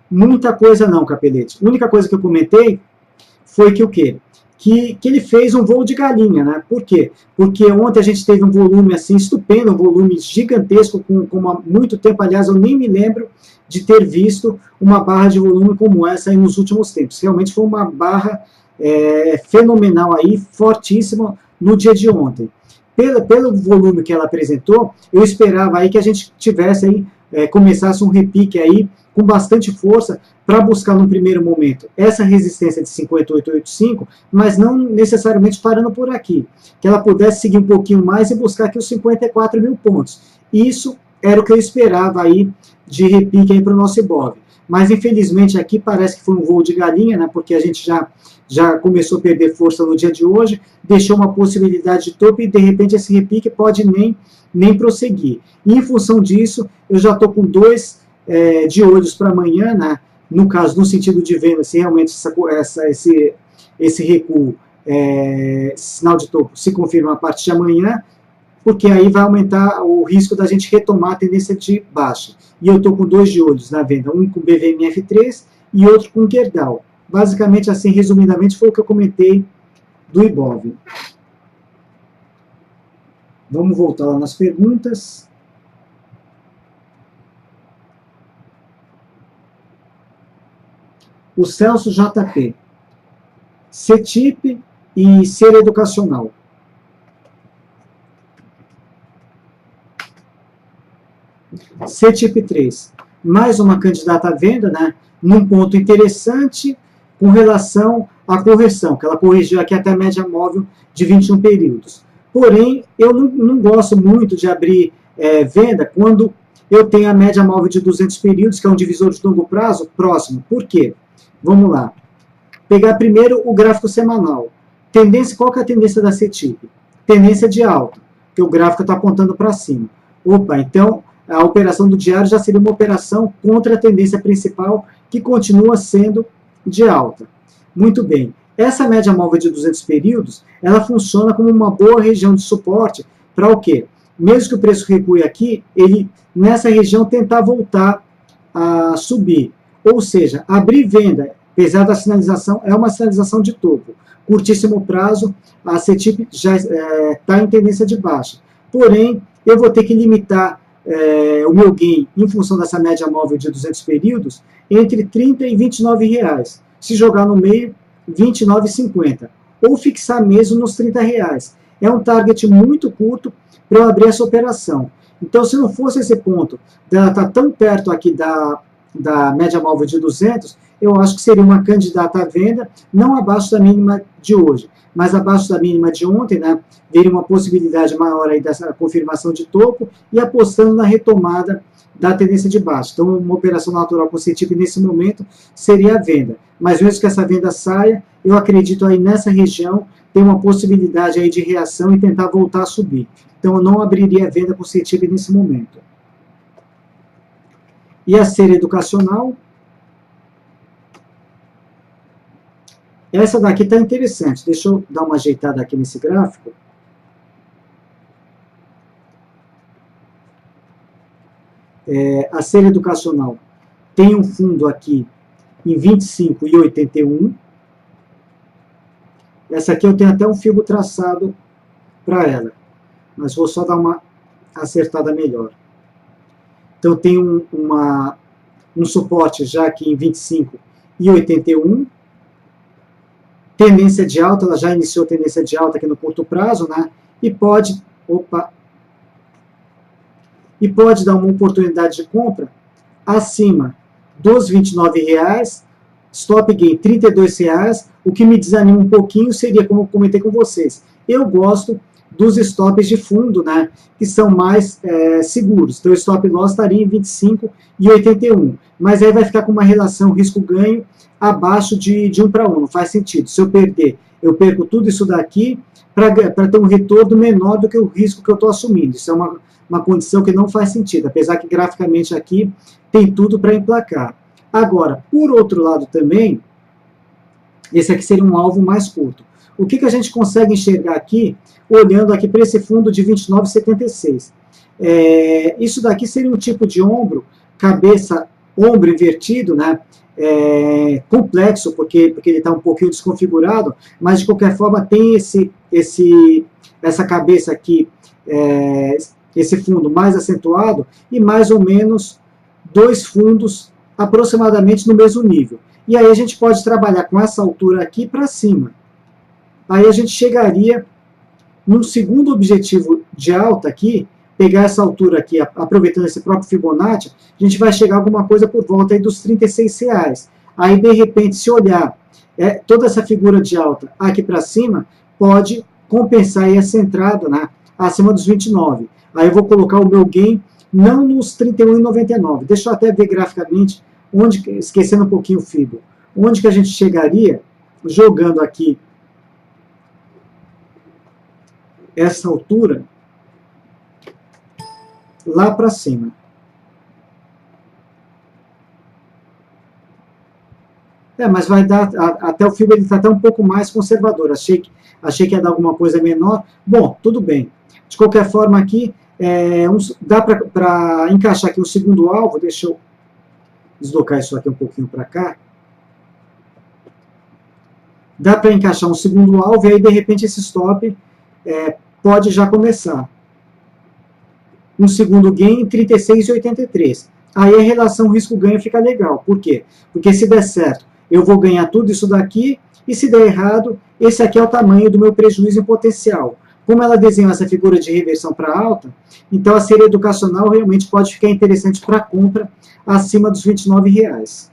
muita coisa não, Capelete. A única coisa que eu comentei foi que o quê? Que ele fez um voo de galinha, né? Por quê? Porque ontem a gente teve um volume assim estupendo, um volume gigantesco, como há muito tempo, aliás, eu nem me lembro de ter visto uma barra de volume como essa aí nos últimos tempos. Realmente foi uma barra fenomenal aí, fortíssima no dia de ontem. Pelo volume que ela apresentou, eu esperava aí que a gente tivesse aí começasse um repique aí com bastante força para buscar no primeiro momento essa resistência de 58,85, mas não necessariamente parando por aqui, que ela pudesse seguir um pouquinho mais e buscar aqui os 54 mil pontos. Isso era o que eu esperava aí de repique aí para o nosso Ibov. Mas infelizmente aqui parece que foi um voo de galinha, né, porque a gente já começou a perder força no dia de hoje, deixou uma possibilidade de topo e de repente esse repique pode nem prosseguir. E em função disso, eu já estou com dois de olhos para amanhã, né, no caso, no sentido de venda, se realmente esse recuo, esse sinal de topo se confirma a partir de amanhã, porque aí vai aumentar o risco da gente retomar a tendência de baixa. E eu estou com dois de olhos na venda, um com BVMF3 e outro com Gerdau. Basicamente, assim, resumidamente, foi o que eu comentei do Ibov. Vamos voltar lá nas perguntas. O Celso JP. CETIP e ser educacional. CETIP 3. Mais uma candidata à venda, né? Num ponto interessante com relação à correção, que ela corrigiu aqui até a média móvel de 21 períodos. Porém, eu não gosto muito de abrir venda quando eu tenho a média móvel de 200 períodos, que é um divisor de longo prazo, próximo. Por quê? Vamos lá. Pegar primeiro o gráfico semanal. Qual que é a tendência da CETIP? Tendência de alta, que o gráfico está apontando para cima. Opa, então a operação do diário já seria uma operação contra a tendência principal, que continua sendo de alta. Muito bem. Essa média móvel de 200 períodos, ela funciona como uma boa região de suporte para o quê? Mesmo que o preço recue aqui, ele nessa região tentar voltar a subir. Ou seja, abrir venda, apesar da sinalização, é uma sinalização de topo. Curtíssimo prazo, a CETIP já está em tendência de baixa. Porém, eu vou ter que limitar o meu gain em função dessa média móvel de 200 períodos entre 30 e 29 reais. Se jogar no meio, 29,50. Ou fixar mesmo nos 30 reais. É um target muito curto para eu abrir essa operação. Então, se não fosse esse ponto, dela estar tão perto aqui da média móvel de 200, eu acho que seria uma candidata à venda, não abaixo da mínima de hoje, mas abaixo da mínima de ontem, né? Veria uma possibilidade maior aí dessa confirmação de topo e apostando na retomada da tendência de baixa. Então, uma operação natural com CETIP nesse momento seria a venda. Mas mesmo que essa venda saia, eu acredito aí nessa região tem uma possibilidade aí de reação e tentar voltar a subir. Então, eu não abriria a venda com CETIP nesse momento. E a Ser Educacional, essa daqui está interessante. Deixa eu dar uma ajeitada aqui nesse gráfico. A Ser Educacional tem um fundo aqui em 25,81. Essa aqui eu tenho até um fio traçado para ela, mas vou só dar uma acertada melhor. Então tem um suporte já aqui em 25,81. Tendência de alta, ela já iniciou tendência de alta aqui no curto prazo, né? E pode dar uma oportunidade de compra acima dos R$ 29,00, stop gain R$ 32,00. O que me desanima um pouquinho seria, como eu comentei com vocês, eu gosto dos stops de fundo, né, que são mais seguros. Então o stop loss estaria em 25,81. Mas aí vai ficar com uma relação risco-ganho abaixo de 1 para 1. Não faz sentido. Se eu perder, eu perco tudo isso daqui para ter um retorno menor do que o risco que eu estou assumindo. Isso é uma condição que não faz sentido, apesar que graficamente aqui tem tudo para emplacar. Agora, por outro lado também, esse aqui seria um alvo mais curto. O que a gente consegue enxergar aqui, olhando aqui para esse fundo de 29,76? Isso daqui seria um tipo de ombro, ombro invertido, né? Complexo, porque ele está um pouquinho desconfigurado, mas de qualquer forma tem essa cabeça aqui, esse fundo mais acentuado e mais ou menos dois fundos aproximadamente no mesmo nível. E aí a gente pode trabalhar com essa altura aqui para cima. Aí a gente chegaria num segundo objetivo de alta aqui, pegar essa altura aqui, aproveitando esse próprio Fibonacci, a gente vai chegar a alguma coisa por volta aí dos R$36. Aí, de repente, se olhar toda essa figura de alta aqui para cima, pode compensar aí essa entrada, né, acima dos 29. Aí eu vou colocar o meu gain não nos 31,99. Deixa eu até ver graficamente, esquecendo um pouquinho o Fibo, onde que a gente chegaria jogando aqui essa altura lá para cima. Mas vai dar, até o Fibo ele está até um pouco mais conservador. Achei que ia dar alguma coisa menor. Bom, tudo bem. De qualquer forma aqui, dá para encaixar aqui o segundo alvo. Deixa eu deslocar isso aqui um pouquinho para cá. Dá para encaixar um segundo alvo e aí, de repente, esse stop pode já começar. Um segundo gain em 36,83. Aí a relação risco-ganho fica legal. Por quê? Porque se der certo, eu vou ganhar tudo isso daqui, e se der errado, esse aqui é o tamanho do meu prejuízo em potencial. Como ela desenhou essa figura de reversão para alta, então a série educacional realmente pode ficar interessante para compra acima dos R$29.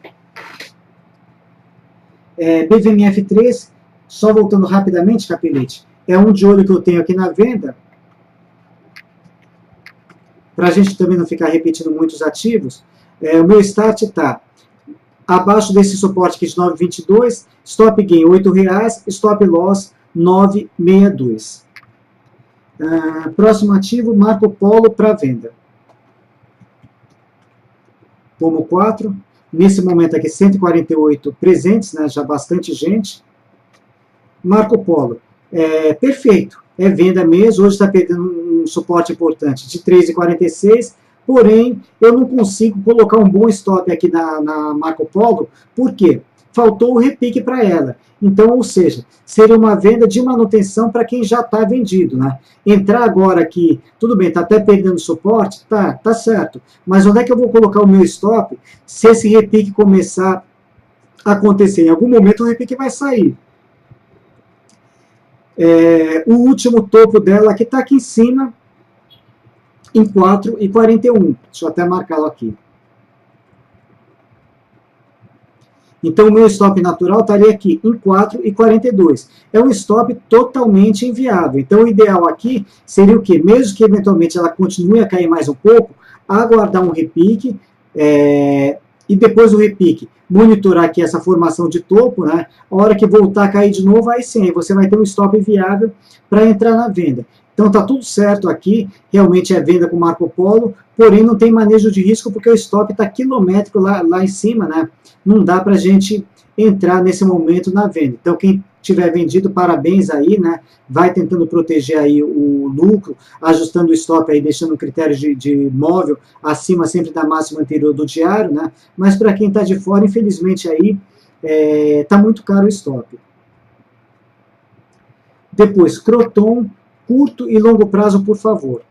BVMF3, só voltando rapidamente, Capelete, é um de olho que eu tenho aqui na venda, para a gente também não ficar repetindo muitos ativos. O meu start está abaixo desse suporte aqui de 9,22, stop gain R$8, stop loss 9,62. Próximo ativo, Marco Polo para venda. Pomo 4, nesse momento aqui 148 presentes, né, já bastante gente. Marco Polo, perfeito, é venda mesmo, hoje está perdendo um suporte importante de 3,46, porém eu não consigo colocar um bom stop aqui na Marco Polo, por quê? Faltou o repique para ela. Então, ou seja, seria uma venda de manutenção para quem já está vendido, né? Entrar agora aqui, tudo bem, está até perdendo suporte, tá certo, mas onde é que eu vou colocar o meu stop se esse repique começar a acontecer? Em algum momento o repique vai sair. O último topo dela aqui está aqui em cima, em 4,41. Deixa eu até marcá-lo aqui. Então, o meu stop natural estaria aqui em 4,42. É um stop totalmente inviável. Então, o ideal aqui seria o quê? Mesmo que eventualmente ela continue a cair mais um pouco, aguardar um repique, e depois do repique, monitorar aqui essa formação de topo, né? A hora que voltar a cair de novo, aí sim, aí você vai ter um stop viável para entrar na venda. Então está tudo certo aqui, realmente é venda com Marco Polo, porém não tem manejo de risco porque o stop está quilométrico lá em cima, né? Não dá para a gente entrar nesse momento na venda. Então quem tiver vendido, parabéns aí, né? Vai tentando proteger aí o lucro, ajustando o stop aí, deixando o critério de móvel acima sempre da máxima anterior do diário, né? Mas para quem está de fora, infelizmente aí está muito caro o stop. Depois, Croton, curto e longo prazo, por favor.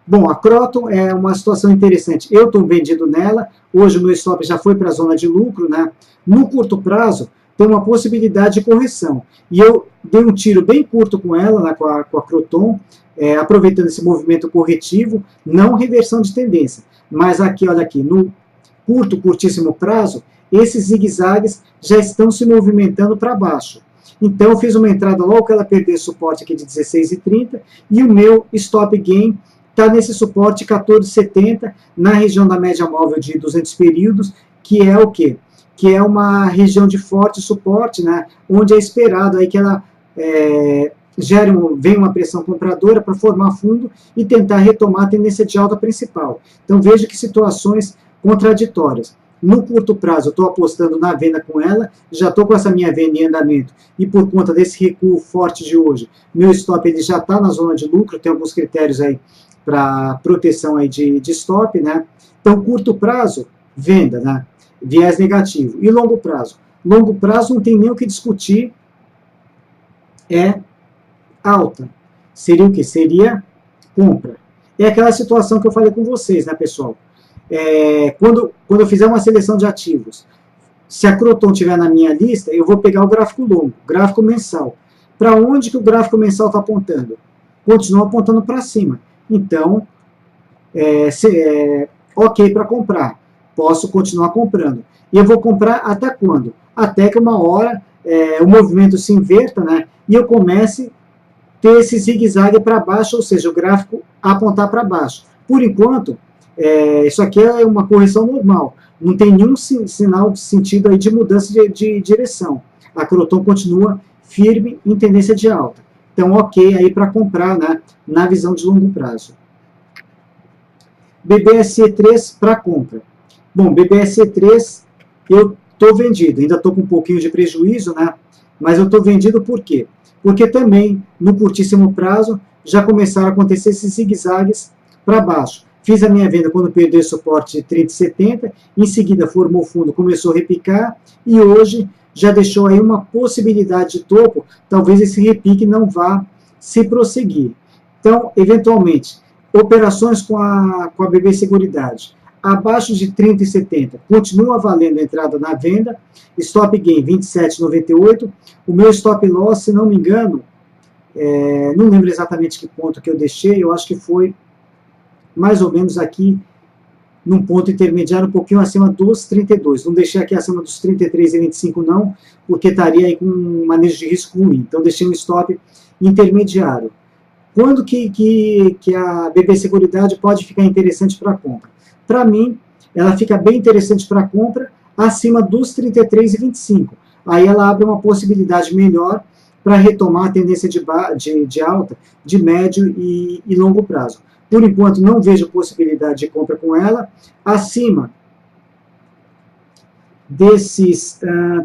Bom, a Croton é uma situação interessante. Eu estou vendido nela, hoje o meu stop já foi para a zona de lucro, né? No curto prazo, tem uma possibilidade de correção. E eu dei um tiro bem curto com ela, né, com a Croton, aproveitando esse movimento corretivo, não reversão de tendência. Mas aqui, olha aqui, no curtíssimo prazo, esses zigue-zagues já estão se movimentando para baixo. Então, eu fiz uma entrada logo que ela perdeu suporte aqui de 16,30 e o meu stop gain está nesse suporte 14,70 na região da média móvel de 200 períodos, que é o quê? Que é uma região de forte suporte, né? Onde é esperado aí que ela venha uma pressão compradora para formar fundo e tentar retomar a tendência de alta principal. Então, veja que situações contraditórias. No curto prazo, eu estou apostando na venda com ela, já estou com essa minha venda em andamento, e por conta desse recuo forte de hoje, meu stop ele já está na zona de lucro, tem alguns critérios aí para proteção aí de stop, né? Então, curto prazo, venda, né? Viés negativo. E longo prazo? Longo prazo não tem nem o que discutir, é alta. Seria o que? Seria compra. É aquela situação que eu falei com vocês, né, pessoal? Quando eu fizer uma seleção de ativos, se a Croton estiver na minha lista, eu vou pegar o gráfico longo, gráfico mensal. Para onde que o gráfico mensal está apontando? Continua apontando para cima. Então, ok para comprar, posso continuar comprando. E eu vou comprar até quando? Até que uma hora o movimento se inverta, né, e eu comece a ter esse zigue-zague para baixo, ou seja, o gráfico apontar para baixo. Por enquanto, isso aqui é uma correção normal, não tem nenhum sinal de sentido aí de mudança de direção. A Croton continua firme em tendência de alta. Então, ok aí para comprar, né, na visão de longo prazo. BBSE3 para compra. Bom, BBSE3 eu estou vendido, ainda estou com um pouquinho de prejuízo, né? Mas eu estou vendido por quê? Porque também, no curtíssimo prazo, já começaram a acontecer esses zigue-zagues para baixo. Fiz a minha venda quando perdeu o suporte de 30,70, em seguida formou fundo, começou a repicar, e hoje já deixou aí uma possibilidade de topo, talvez esse repique não vá se prosseguir. Então, eventualmente, operações com a BB Seguridade, abaixo de 30,70, continua valendo a entrada na venda, stop gain 27,98, o meu stop loss, se não me engano, não lembro exatamente que ponto que eu deixei, eu acho que foi mais ou menos aqui, num ponto intermediário, um pouquinho acima dos 32. Não deixei aqui acima dos 33,25 não, porque estaria aí com um manejo de risco ruim. Então deixei um stop intermediário. Quando que a BB Seguridade pode ficar interessante para compra? Para mim, ela fica bem interessante para compra acima dos 33,25. Aí ela abre uma possibilidade melhor para retomar a tendência de alta de médio e longo prazo. Por enquanto, não vejo possibilidade de compra com ela. Acima desses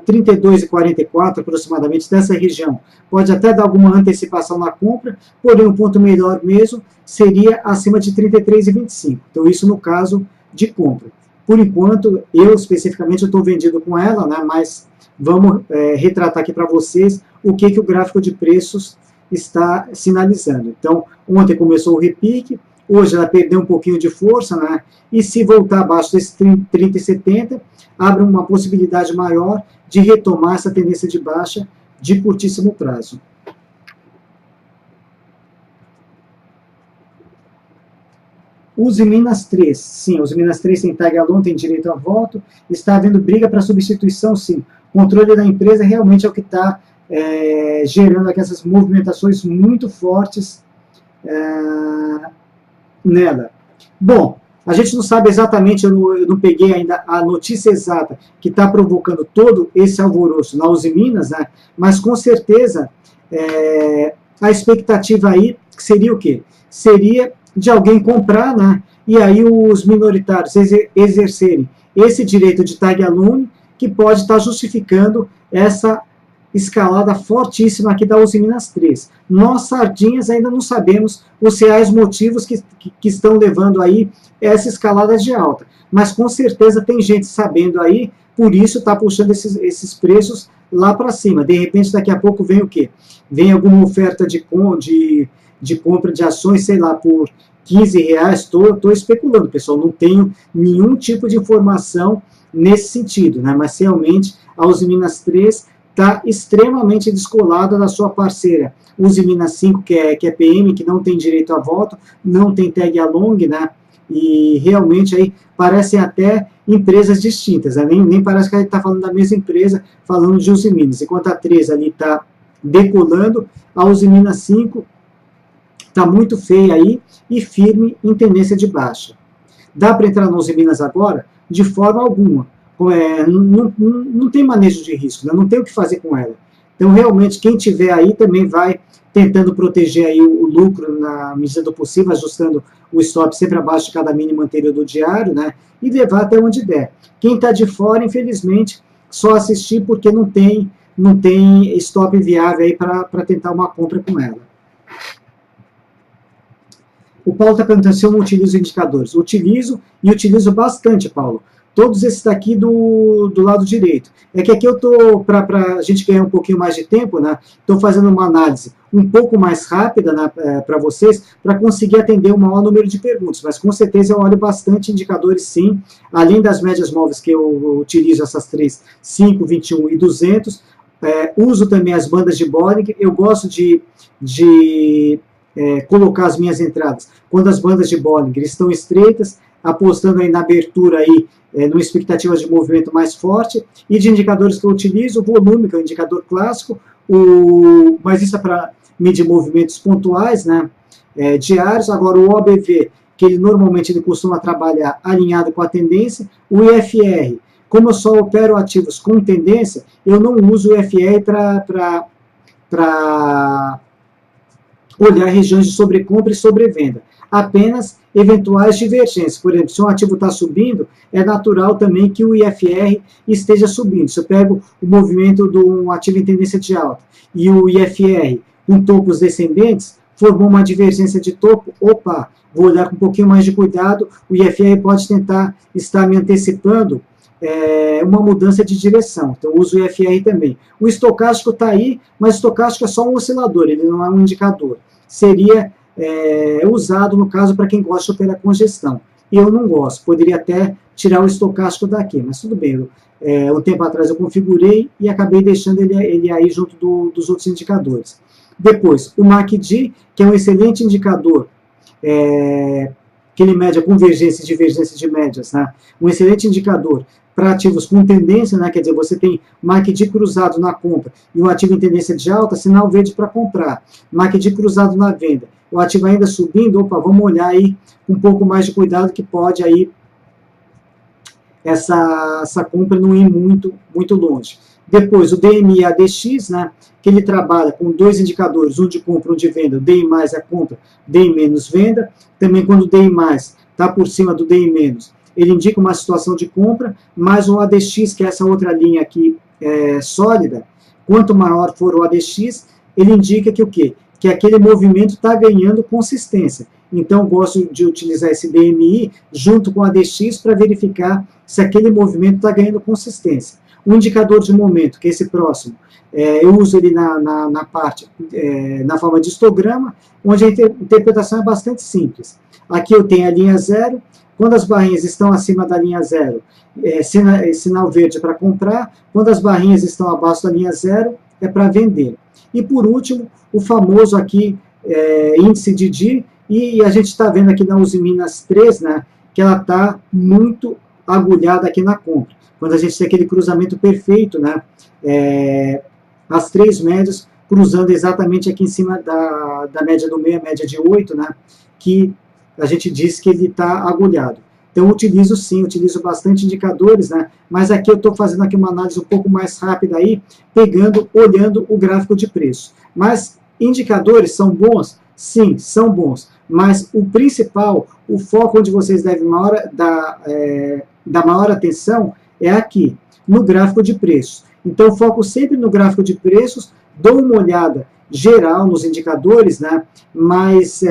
32,44 aproximadamente, dessa região, pode até dar alguma antecipação na compra, porém um ponto melhor mesmo seria acima de 33,25. Então isso no caso de compra. Por enquanto, eu especificamente estou vendido com ela, né, mas vamos retratar aqui para vocês o que o gráfico de preços está sinalizando. Então, ontem começou o repique, hoje ela perdeu um pouquinho de força, né? E se voltar abaixo desses 30,70, abre uma possibilidade maior de retomar essa tendência de baixa de curtíssimo prazo. Use Minas 3, sim, Use Minas 3 tem tag along, tem direito a voto, está havendo briga para substituição, sim. O controle da empresa realmente é o que está gerando aqui essas movimentações muito fortes nela. Bom, a gente não sabe exatamente, eu não peguei ainda a notícia exata que está provocando todo esse alvoroço na Uzi Minas, né? Mas com certeza a expectativa aí seria o quê? Seria de alguém comprar, né? E aí os minoritários exercerem esse direito de tag along, que pode estar justificando essa escalada fortíssima aqui da Uzi Minas 3. Nós, sardinhas, ainda não sabemos os reais motivos que estão levando aí essa escalada de alta. Mas com certeza tem gente sabendo aí, por isso está puxando esses preços lá para cima. De repente, daqui a pouco vem o quê? Vem alguma oferta de compra de ações, sei lá, por R$15. Estou especulando, pessoal. Não tenho nenhum tipo de informação nesse sentido, né? Mas realmente a Uzi Minas 3 está extremamente descolada da sua parceira Uzi Minas 5, que é PM, que não tem direito a voto, não tem tag along, né? E realmente aí parecem até empresas distintas, né? Nem parece que a gente está falando da mesma empresa, falando de Uzi Minas. Enquanto a 3 ali está decolando, a Uzi Minas 5 está muito feia aí e firme em tendência de baixa. Dá para entrar na Uzi Minas agora? De forma alguma. Não tem manejo de risco, né? Não tem o que fazer com ela. Então, realmente, quem tiver aí também vai tentando proteger aí o lucro na medida do possível, ajustando o stop sempre abaixo de cada mínimo anterior do diário, né? E levar até onde der. Quem está de fora, infelizmente, só assistir porque não tem stop viável aí para tentar uma compra com ela. O Paulo está perguntando se eu não utilizo indicadores. Utilizo e utilizo bastante, Paulo. Todos esses daqui do lado direito. É que aqui eu estou, para a gente ganhar um pouquinho mais de tempo, né? Estou fazendo uma análise um pouco mais rápida, né, para vocês, para conseguir atender o maior número de perguntas. Mas com certeza eu olho bastante indicadores, sim. Além das médias móveis que eu utilizo, essas três, 5, 21 e 200. Uso também as bandas de Bollinger. Eu gosto de colocar as minhas entradas quando as bandas de Bollinger estão estreitas, apostando aí na abertura aí, numa expectativa de movimento mais forte, e de indicadores que eu utilizo, o volume, que é o indicador clássico, mas isso é para medir movimentos pontuais, né, diários. Agora o OBV, que ele costuma trabalhar alinhado com a tendência, o IFR, como eu só opero ativos com tendência, eu não uso o IFR para olhar regiões de sobrecompra e sobrevenda, apenas eventuais divergências. Por exemplo, se um ativo está subindo, é natural também que o IFR esteja subindo. Se eu pego o movimento de um ativo em tendência de alta e o IFR com topos descendentes, formou uma divergência de topo, opa, vou olhar com um pouquinho mais de cuidado, o IFR pode tentar estar me antecipando uma mudança de direção. Então, eu uso o IFR também. O estocástico está aí, mas o estocástico é só um oscilador, ele não é um indicador. Seria usado, no caso, para quem gosta de operar com gestão. Eu não gosto, poderia até tirar o estocástico daqui, mas tudo bem. Um tempo atrás eu configurei e acabei deixando ele aí junto dos outros indicadores. Depois, o MACD, que é um excelente indicador, que ele mede a convergência e divergência de médias, né? Um excelente indicador para ativos com tendência, né? Quer dizer, você tem MACD cruzado na compra e um ativo em tendência de alta, sinal verde para comprar. MACD cruzado na venda, o ativo ainda subindo, opa, vamos olhar aí com um pouco mais de cuidado, que pode aí essa compra não ir muito longe. Depois, o DMI ADX, né, que ele trabalha com dois indicadores, um de compra e um de venda. O DI mais é compra, DI menos venda. Também, quando o DI mais está por cima do DI menos, ele indica uma situação de compra, mais o ADX, que é essa outra linha aqui sólida. Quanto maior for o ADX, ele indica que o quê? Que aquele movimento está ganhando consistência. Então, eu gosto de utilizar esse DMI junto com o ADX para verificar se aquele movimento está ganhando consistência. O indicador de momento, que é esse próximo, eu uso ele na forma de histograma, onde a interpretação é bastante simples. Aqui eu tenho a linha 0, quando as barrinhas estão acima da linha 0, sinal verde para comprar, quando as barrinhas estão abaixo da linha 0, é para vender. E por último, o famoso aqui índice de DI, e a gente está vendo aqui na Uzi Minas 3, né, que ela está muito agulhada aqui na compra. Quando a gente tem aquele cruzamento perfeito, né, as três médias cruzando exatamente aqui em cima da média do meio, a média de 8, né, que a gente diz que ele está agulhado. Então, utilizo bastante indicadores, né, mas aqui eu estou fazendo aqui uma análise um pouco mais rápida aí, olhando o gráfico de preço. Mas indicadores são bons? Sim, são bons. Mas o principal, o foco onde vocês devem dar maior atenção é aqui, no gráfico de preços. Então, foco sempre no gráfico de preços, dou uma olhada geral nos indicadores, né? Mas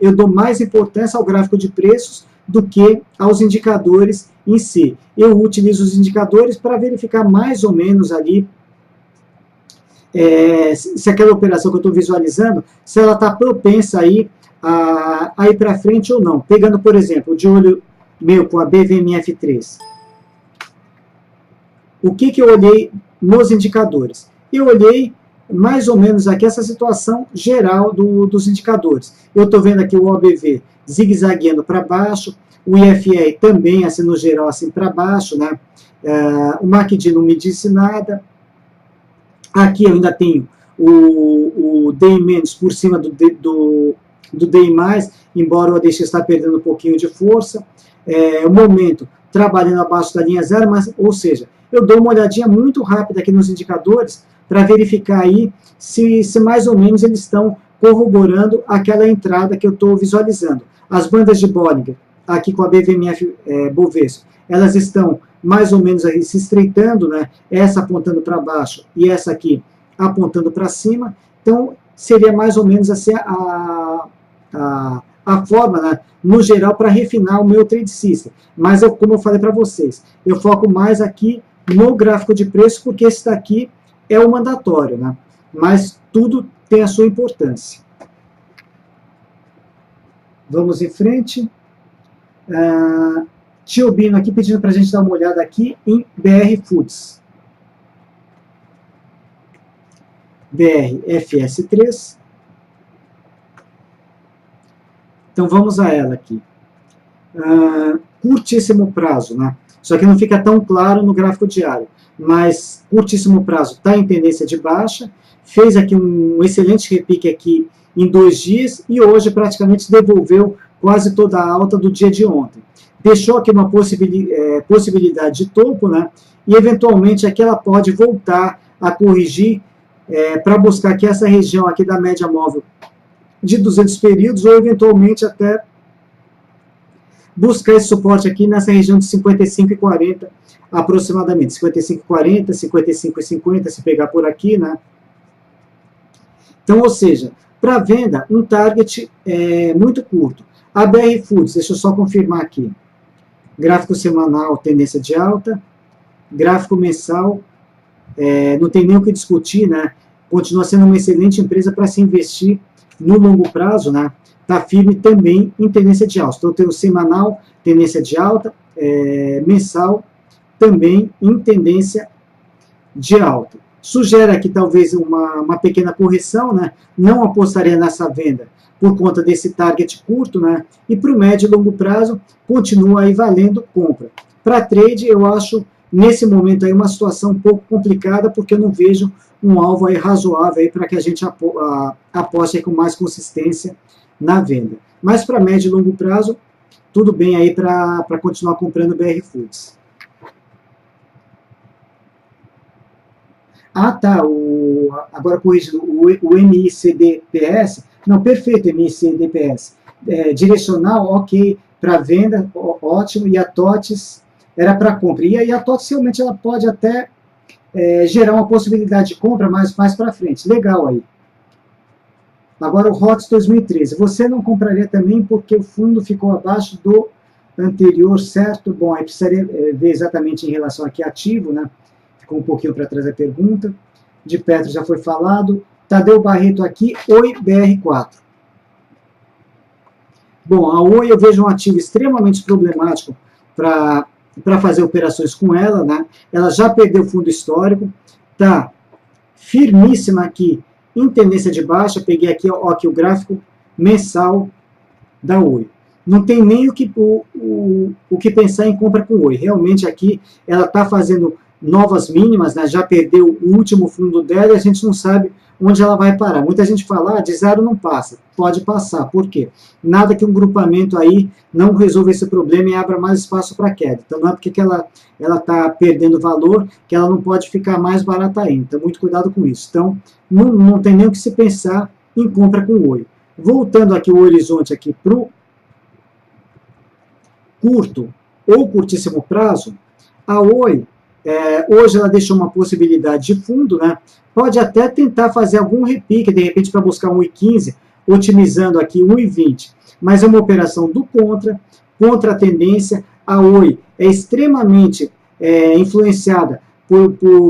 eu dou mais importância ao gráfico de preços do que aos indicadores em si. Eu utilizo os indicadores para verificar mais ou menos ali se aquela operação que eu estou visualizando, se ela está propensa aí a ir para frente ou não. Pegando, por exemplo, de olho meu com a BVMF3. O que eu olhei nos indicadores? Eu olhei mais ou menos aqui essa situação geral dos indicadores. Eu estou vendo aqui o OBV zigue-zagueando para baixo, o IFR também, assim, no geral, assim, para baixo, né? O MACD não me disse nada. Aqui eu ainda tenho o DI- por cima do DI+, embora o ADX está perdendo um pouquinho de força. O momento trabalhando abaixo da linha 0, mas, ou seja, eu dou uma olhadinha muito rápida aqui nos indicadores para verificar aí se mais ou menos eles estão corroborando aquela entrada que eu estou visualizando. As bandas de Bollinger, aqui com a BVMF Bovespa, elas estão mais ou menos aí se estreitando, né? Essa apontando para baixo e essa aqui apontando para cima. Então, seria mais ou menos assim a forma, né, no geral, para refinar o meu trade system. Mas, como eu falei para vocês, eu foco mais aqui no gráfico de preço, porque esse daqui é o mandatório, né? Mas tudo tem a sua importância. Vamos em frente. Tio Bino aqui pedindo para a gente dar uma olhada aqui em BR Foods. BR FS3. Então vamos a ela aqui. Curtíssimo prazo, né? Só que não fica tão claro no gráfico diário, mas curtíssimo prazo está em tendência de baixa, fez aqui um excelente repique aqui em 2 dias e hoje praticamente devolveu quase toda a alta do dia de ontem. Deixou aqui uma possibilidade de topo, né? E eventualmente aqui ela pode voltar a corrigir para buscar aqui essa região aqui da média móvel de 200 períodos ou eventualmente até buscar esse suporte aqui nessa região de 55,40 aproximadamente, 55,40, 55,50 se pegar por aqui, né? Então, ou seja, para venda, um target muito curto. A BR Foods, deixa eu só confirmar aqui. Gráfico semanal, tendência de alta. Gráfico mensal, não tem nem o que discutir, né? Continua sendo uma excelente empresa para se investir no longo prazo, né? Está firme também em tendência de alta. Então, temos semanal, tendência de alta, mensal, também em tendência de alta. Sugere aqui talvez uma pequena correção, né? Não apostaria nessa venda por conta desse target curto, né? E para o médio e longo prazo, continua aí valendo compra. Para trade, eu acho, nesse momento aí, uma situação um pouco complicada, porque eu não vejo um alvo aí razoável para que a gente aposte aí com mais consistência na venda. Mas para médio e longo prazo, tudo bem aí para continuar comprando BR Foods. Ah, tá, agora corrigindo, o MICDPS, não, perfeito, MICDPS, direcional, ok, para venda, ótimo, e a TOTS era para compra. E a TOTS realmente ela pode até gerar uma possibilidade de compra mais para frente, legal aí. Agora o HOTS 2013, você não compraria também porque o fundo ficou abaixo do anterior, certo? Bom, aí precisaria ver exatamente em relação aqui ativo, né? Ficou um pouquinho para trás a pergunta. De Petro já foi falado. Tadeu Barreto aqui, Oi BR4. Bom, a Oi eu vejo um ativo extremamente problemático para fazer operações com ela, né? Ela já perdeu fundo histórico, tá firmíssima aqui em tendência de baixa. Peguei aqui, ó, aqui o gráfico mensal da Oi. Não tem nem o que pensar em compra com Oi. Realmente aqui ela está fazendo novas mínimas, né? Já perdeu o último fundo dela e a gente não sabe onde ela vai parar. Muita gente fala, de zero não passa. Pode passar. Por quê? Nada que um grupamento aí não resolva esse problema e abra mais espaço para queda. Então não é porque ela está perdendo valor que ela não pode ficar mais barata ainda. Então muito cuidado com isso. Então não tem nem o que se pensar em compra com Oi. Voltando aqui o horizonte aqui para o curto ou curtíssimo prazo, a Oi, hoje ela deixou uma possibilidade de fundo, né? Pode até tentar fazer algum repique, de repente para buscar 1,15, otimizando aqui 1,20, mas é uma operação do contra a tendência. A Oi é extremamente influenciada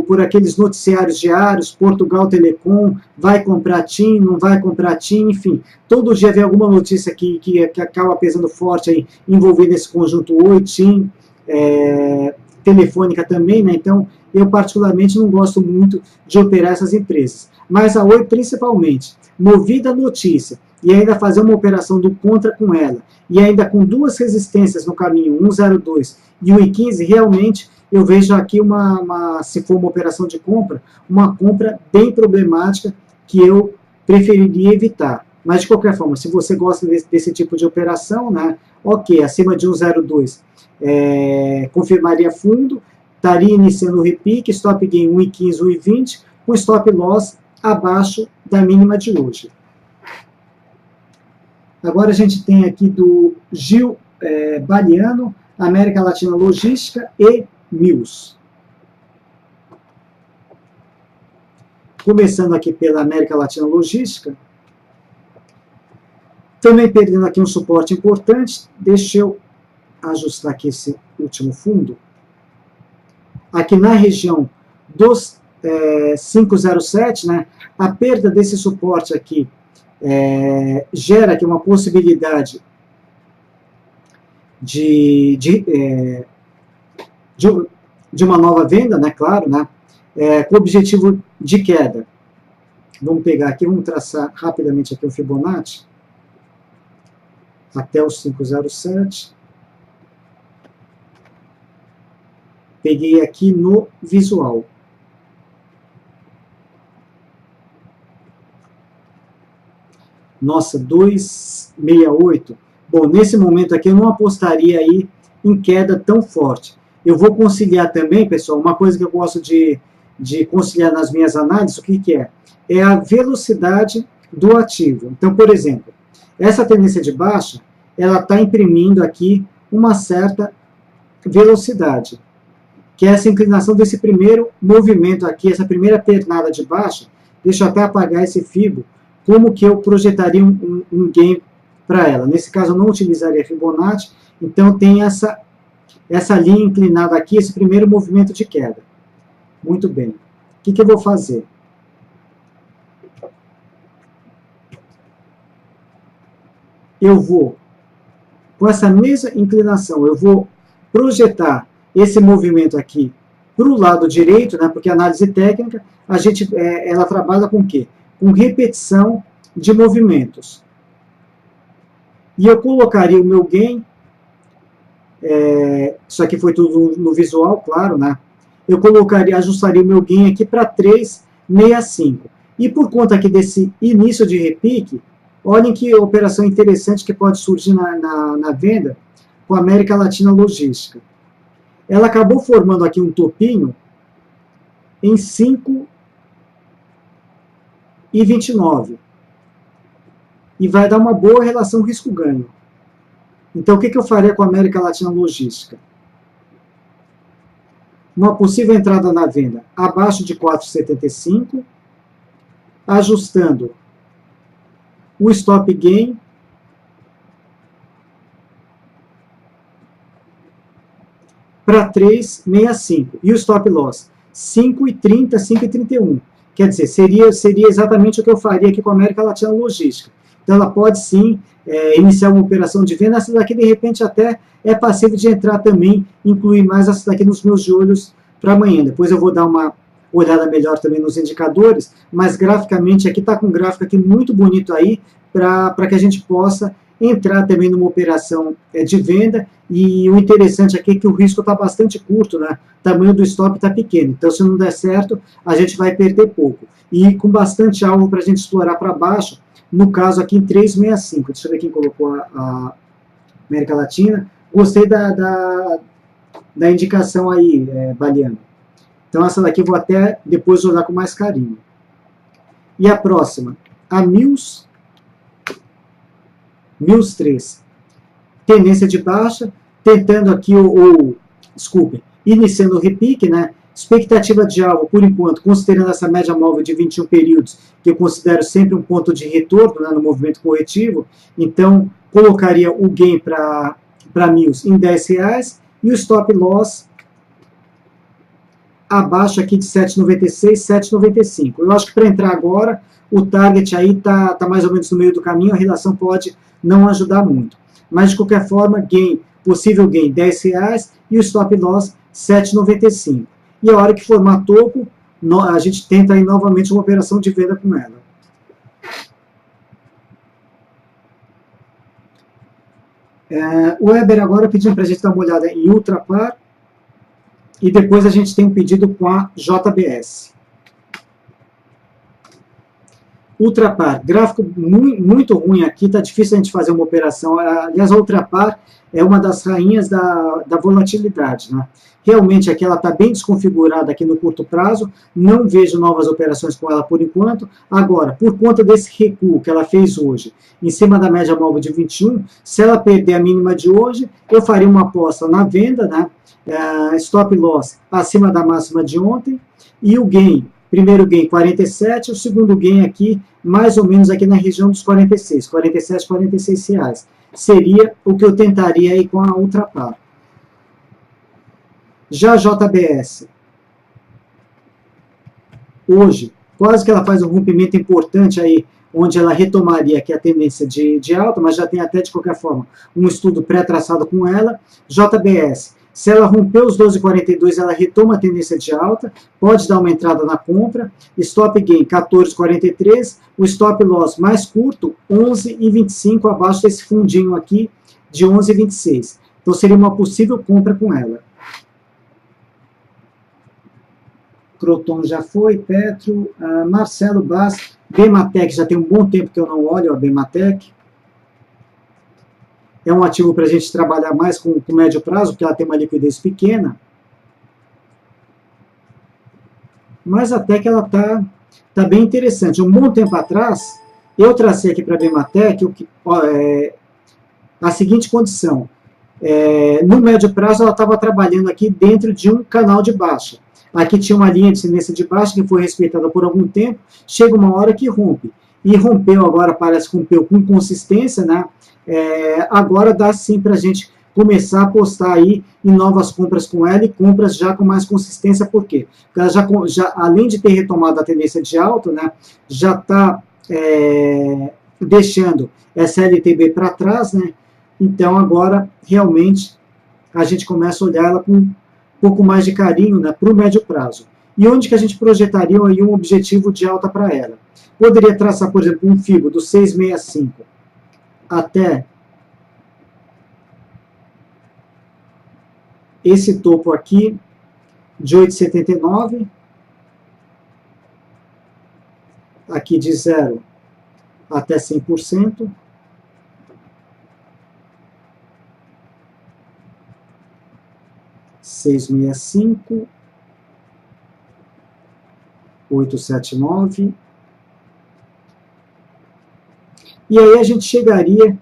por aqueles noticiários diários, Portugal Telecom, vai comprar TIM, não vai comprar TIM, enfim. Todo dia vem alguma notícia que acaba pesando forte aí, envolvendo esse conjunto Oi, TIM, Telefônica também, né? Então, eu particularmente não gosto muito de operar essas empresas. Mas a Oi, principalmente, movida a notícia, e ainda fazer uma operação do contra com ela, e ainda com duas resistências no caminho, 1,02 e 1,15, realmente eu vejo aqui se for uma operação de compra, uma compra bem problemática que eu preferiria evitar. Mas, de qualquer forma, se você gosta desse tipo de operação, né, ok, acima de 1,02, confirmaria fundo, estaria iniciando o repique, stop gain 1,15, 1,20, com stop loss abaixo da mínima de hoje. Agora a gente tem aqui do Gil Baliano, América Latina Logística e Mills. Começando aqui pela América Latina Logística, também perdendo aqui um suporte importante. Deixa eu ajustar aqui esse último fundo. Aqui na região dos 507, né, a perda desse suporte aqui gera aqui uma possibilidade de uma nova venda, né, claro, né, com o objetivo de queda. Vamos pegar aqui, vamos traçar rapidamente aqui o Fibonacci. até os 507. Peguei aqui no visual. Nossa, 268. Bom, nesse momento aqui eu não apostaria aí em queda tão forte. Eu vou conciliar também, pessoal, uma coisa que eu gosto de conciliar nas minhas análises, o que é? É a velocidade do ativo. Então, por exemplo, essa tendência de baixa, ela está imprimindo aqui uma certa velocidade, que é essa inclinação desse primeiro movimento aqui, essa primeira pernada de baixa. Deixa eu até apagar esse Fibo. Como que eu projetaria um gain para ela? Nesse caso, eu não utilizaria Fibonacci, então tem essa linha inclinada aqui, esse primeiro movimento de queda. Muito bem. O que eu vou fazer? Eu vou, com essa mesma inclinação, eu vou projetar esse movimento aqui para o lado direito, né, porque a análise técnica, ela trabalha com o quê? Com repetição de movimentos. E eu colocaria o meu gain, isso aqui foi tudo no visual, claro, né? Eu ajustaria o meu gain aqui para 365. E por conta aqui desse início de repique, olhem que operação interessante que pode surgir na venda com a América Latina Logística. Ela acabou formando aqui um topinho em 5,29. E vai dar uma boa relação risco-ganho. Então, o que eu faria com a América Latina Logística? Uma possível entrada na venda abaixo de 4,75, ajustando o stop gain para 3,65 e o stop loss 5,30, 5,31. Quer dizer, seria exatamente o que eu faria aqui com a América Latina Logística. Então ela pode sim iniciar uma operação de venda. Essa daqui de repente até é passível de entrar também, incluir mais essa daqui nos meus de olhos para amanhã. Depois eu vou dar uma olhada melhor também nos indicadores, mas graficamente aqui está com um gráfico aqui muito bonito aí para que a gente possa entrar também numa operação de venda. E o interessante aqui é que o risco está bastante curto, né? O tamanho do stop está pequeno, então se não der certo, a gente vai perder pouco. E com bastante alvo para a gente explorar para baixo, no caso aqui em 3,65. Deixa eu ver quem colocou a América Latina. Gostei da indicação aí, Baliano. Então essa daqui eu vou até depois olhar com mais carinho. E a próxima, a Mills 3. Tendência de baixa, tentando aqui, iniciando o repique, né? Expectativa de alvo, por enquanto, considerando essa média móvel de 21 períodos, que eu considero sempre um ponto de retorno, né, no movimento corretivo, então colocaria o gain para Mills em R$10 e o stop loss abaixo aqui de 7,96, 7,95. Eu acho que para entrar agora, o target aí tá mais ou menos no meio do caminho, a relação pode não ajudar muito. Mas de qualquer forma, possível gain R$10 e o stop loss 7,95. E a hora que formar topo, a gente tenta aí novamente uma operação de venda com ela. O Weber agora pedindo para a gente dar uma olhada em Ultrapar. E depois a gente tem um pedido com a JBS. Ultrapar, gráfico muito ruim aqui, está difícil a gente fazer uma operação. Aliás, a Ultrapar é uma das rainhas da volatilidade, né? Realmente aqui ela está bem desconfigurada aqui no curto prazo, não vejo novas operações com ela por enquanto. Agora, por conta desse recuo que ela fez hoje, em cima da média móvel de 21, se ela perder a mínima de hoje, eu faria uma aposta na venda, né? Stop loss acima da máxima de ontem, e o gain, primeiro gain 47, o segundo gain aqui, mais ou menos aqui na região dos 46, 47, 46 reais. Seria o que eu tentaria aí com a Ultrapar. Já a JBS, hoje, quase que ela faz um rompimento importante aí, onde ela retomaria aqui a tendência de alta, mas já tem até, de qualquer forma, um estudo pré-traçado com ela. JBS, Se ela romper os 12,42, ela retoma a tendência de alta, pode dar uma entrada na compra, stop gain 14,43, o stop loss mais curto, 11,25, abaixo desse fundinho aqui de 11,26. Então seria uma possível compra com ela. Croton já foi, Petro, Marcelo Bass, Bematec, já tem um bom tempo que eu não olho a Bematec. É um ativo para a gente trabalhar mais com médio prazo, porque ela tem uma liquidez pequena. Mas até que ela tá bem interessante. Um bom tempo atrás, eu tracei aqui para a Bematec a seguinte condição. No médio prazo, ela estava trabalhando aqui dentro de um canal de baixa. Aqui tinha uma linha de tendência de baixa que foi respeitada por algum tempo. Chega uma hora que rompe. E rompeu agora, parece que rompeu com consistência, né? Agora dá sim para a gente começar a apostar aí em novas compras com ela e compras já com mais consistência. Por quê? Porque ela já além de ter retomado a tendência de alta, né, já está deixando essa LTB para trás, né? Então agora realmente a gente começa a olhar ela com um pouco mais de carinho, né, para o médio prazo. E onde que a gente projetaria aí um objetivo de alta para ela? Poderia traçar, por exemplo, um FIBO do 665 até esse topo aqui de 8,79, aqui de 0 até 100%, $665, 879, e aí a gente chegaria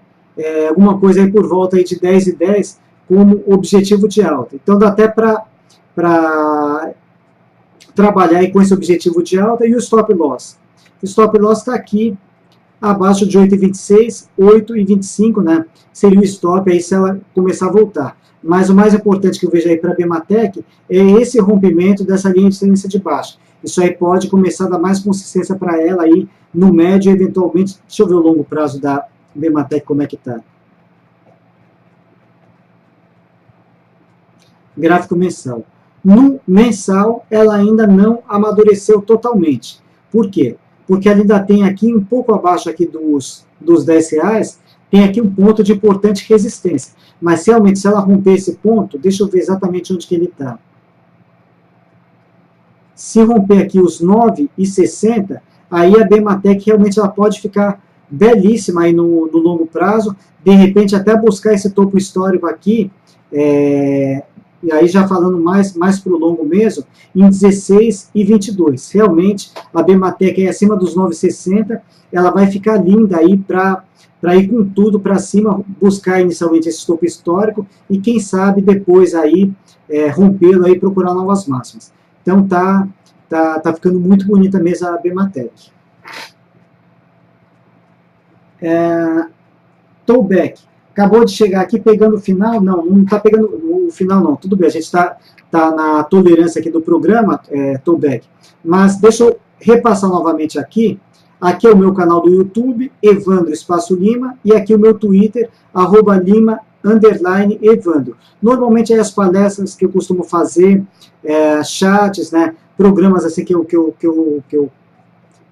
alguma coisa aí por volta aí de 10,10 como objetivo de alta. Então dá até para trabalhar aí com esse objetivo de alta. E o stop loss? O stop loss está aqui abaixo de 8,26, 8,25, né? Seria o stop aí se ela começar a voltar. Mas o mais importante que eu vejo aí para a Bematec é esse rompimento dessa linha de tendência de baixa. Isso aí pode começar a dar mais consistência para ela aí no médio, eventualmente. Deixa eu ver o longo prazo da Bematec como é que está. Gráfico mensal. No mensal, ela ainda não amadureceu totalmente. Por quê? Porque ela ainda tem aqui, um pouco abaixo aqui dos R$10, tem aqui um ponto de importante resistência. Mas realmente, se ela romper esse ponto, deixa eu ver exatamente onde que ele está. Se romper aqui os 9,60, aí a Bematec realmente ela pode ficar belíssima aí no longo prazo, de repente até buscar esse topo histórico aqui, e aí já falando mais para o longo mesmo, em 16,22. Realmente, a Bematec é acima dos 9,60, ela vai ficar linda aí para ir com tudo para cima, buscar inicialmente esse topo histórico e quem sabe depois aí rompê-lo aí e procurar novas máximas. Então tá ficando muito bonita mesmo a Bematec. Towback. Acabou de chegar aqui pegando o final? Não está pegando o final não. Tudo bem, a gente está na tolerância aqui do programa, Towback. Mas deixa eu repassar novamente aqui. Aqui é o meu canal do YouTube, Evandro Espaço Lima, e aqui o meu Twitter, @Lima_Evandro. Normalmente é as palestras que eu costumo fazer, chats, né, programas assim que eu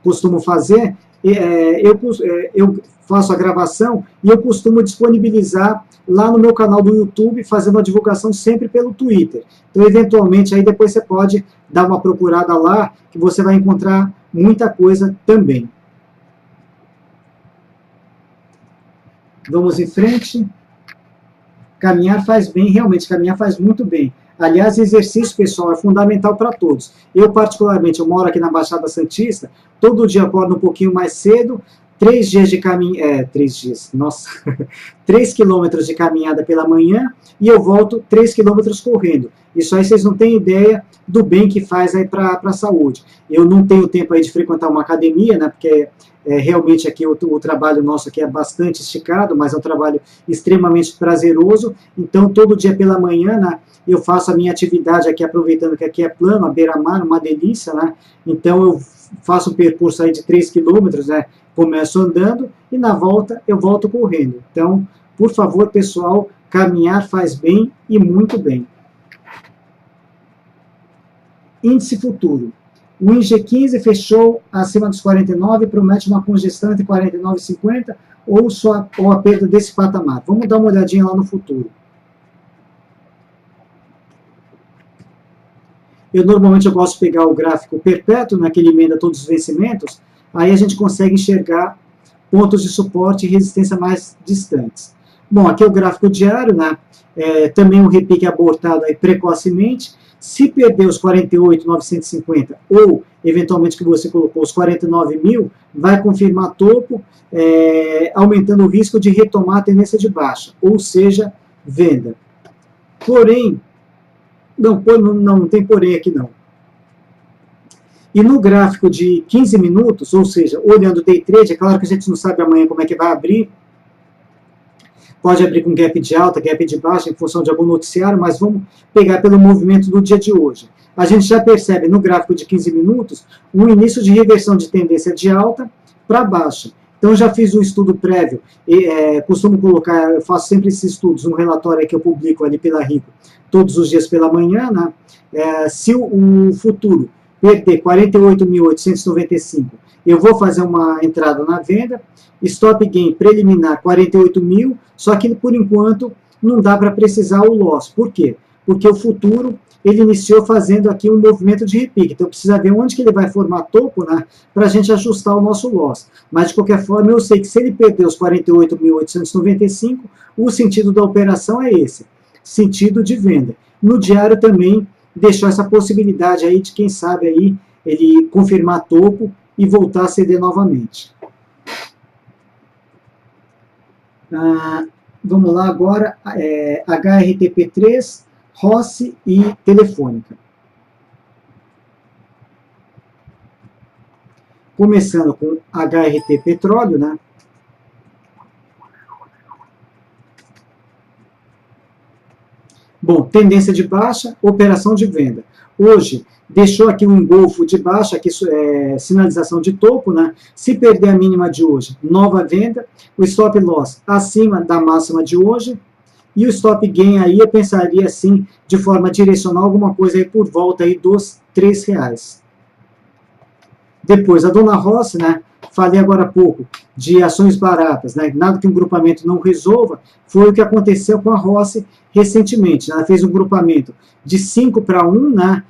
costumo fazer, eu faço a gravação e eu costumo disponibilizar lá no meu canal do YouTube, fazendo a divulgação sempre pelo Twitter. Então, eventualmente, aí depois você pode dar uma procurada lá, que você vai encontrar muita coisa também. Vamos em frente. Caminhar faz bem, realmente, caminhar faz muito bem. Aliás, exercício, pessoal, é fundamental para todos. Eu, particularmente, eu moro aqui na Baixada Santista, todo dia acordo um pouquinho mais cedo, 3 dias de caminhada, 3 quilômetros de caminhada pela manhã, e eu volto 3 quilômetros correndo. Isso aí vocês não têm ideia do bem que faz aí para a saúde. Eu não tenho tempo aí de frequentar uma academia, né, porque realmente aqui o trabalho nosso aqui é bastante esticado, mas é um trabalho extremamente prazeroso. Então, todo dia pela manhã, né, eu faço a minha atividade aqui, aproveitando que aqui é plano, a beira-mar, uma delícia, né? Então, eu faço um percurso aí de 3 quilômetros, né? Começo andando e na volta eu volto correndo. Então, por favor, pessoal, caminhar faz bem e muito bem. índice futuro. O ING15 fechou acima dos 49, promete uma congestão entre 49,50 ou a perda desse patamar. Vamos dar uma olhadinha lá no futuro. Normalmente eu gosto de pegar o gráfico perpétuo, né, que ele emenda todos os vencimentos, aí a gente consegue enxergar pontos de suporte e resistência mais distantes. Bom, aqui é o gráfico diário, né, também um repique abortado aí precocemente. Se perder os 48.950 ou, eventualmente, que você colocou os 49.000, vai confirmar topo, aumentando o risco de retomar a tendência de baixa, ou seja, venda. Porém, não tem porém aqui não. E no gráfico de 15 minutos, ou seja, olhando o day trade, é claro que a gente não sabe amanhã como é que vai abrir, pode abrir com gap de alta, gap de baixa, em função de algum noticiário, mas vamos pegar pelo movimento do dia de hoje. A gente já percebe no gráfico de 15 minutos um início de reversão de tendência de alta para baixa. Então, já fiz um estudo prévio, costumo colocar, eu faço sempre esses estudos, um relatório que eu publico ali pela Rico, todos os dias pela manhã, né? Se o futuro perder 48.895, eu vou fazer uma entrada na venda, stop gain preliminar 48.000, só que por enquanto não dá para precisar o loss. Por quê? Porque o futuro ele iniciou fazendo aqui um movimento de repique, então precisa ver onde que ele vai formar topo, né, para a gente ajustar o nosso loss. Mas de qualquer forma eu sei que se ele perder os 48.895, o sentido da operação é esse, sentido de venda. No diário também deixou essa possibilidade aí de quem sabe aí ele confirmar topo e voltar a ceder novamente. Vamos lá agora, HRTP3, Rossi e Telefônica. Começando com HRT Petróleo, né? Bom, tendência de baixa, operação de venda. Hoje, deixou aqui um engolfo de baixa, aqui sinalização de topo, né? Se perder a mínima de hoje, nova venda. O stop loss acima da máxima de hoje. E o stop gain aí, eu pensaria assim, de forma direcional, alguma coisa aí por volta aí dos R$3. Depois, a Dona Rossi, né? Falei agora há pouco de ações baratas, né? Nada que um grupamento não resolva, foi o que aconteceu com a Rossi recentemente. Ela fez um grupamento de 5 para 1, né?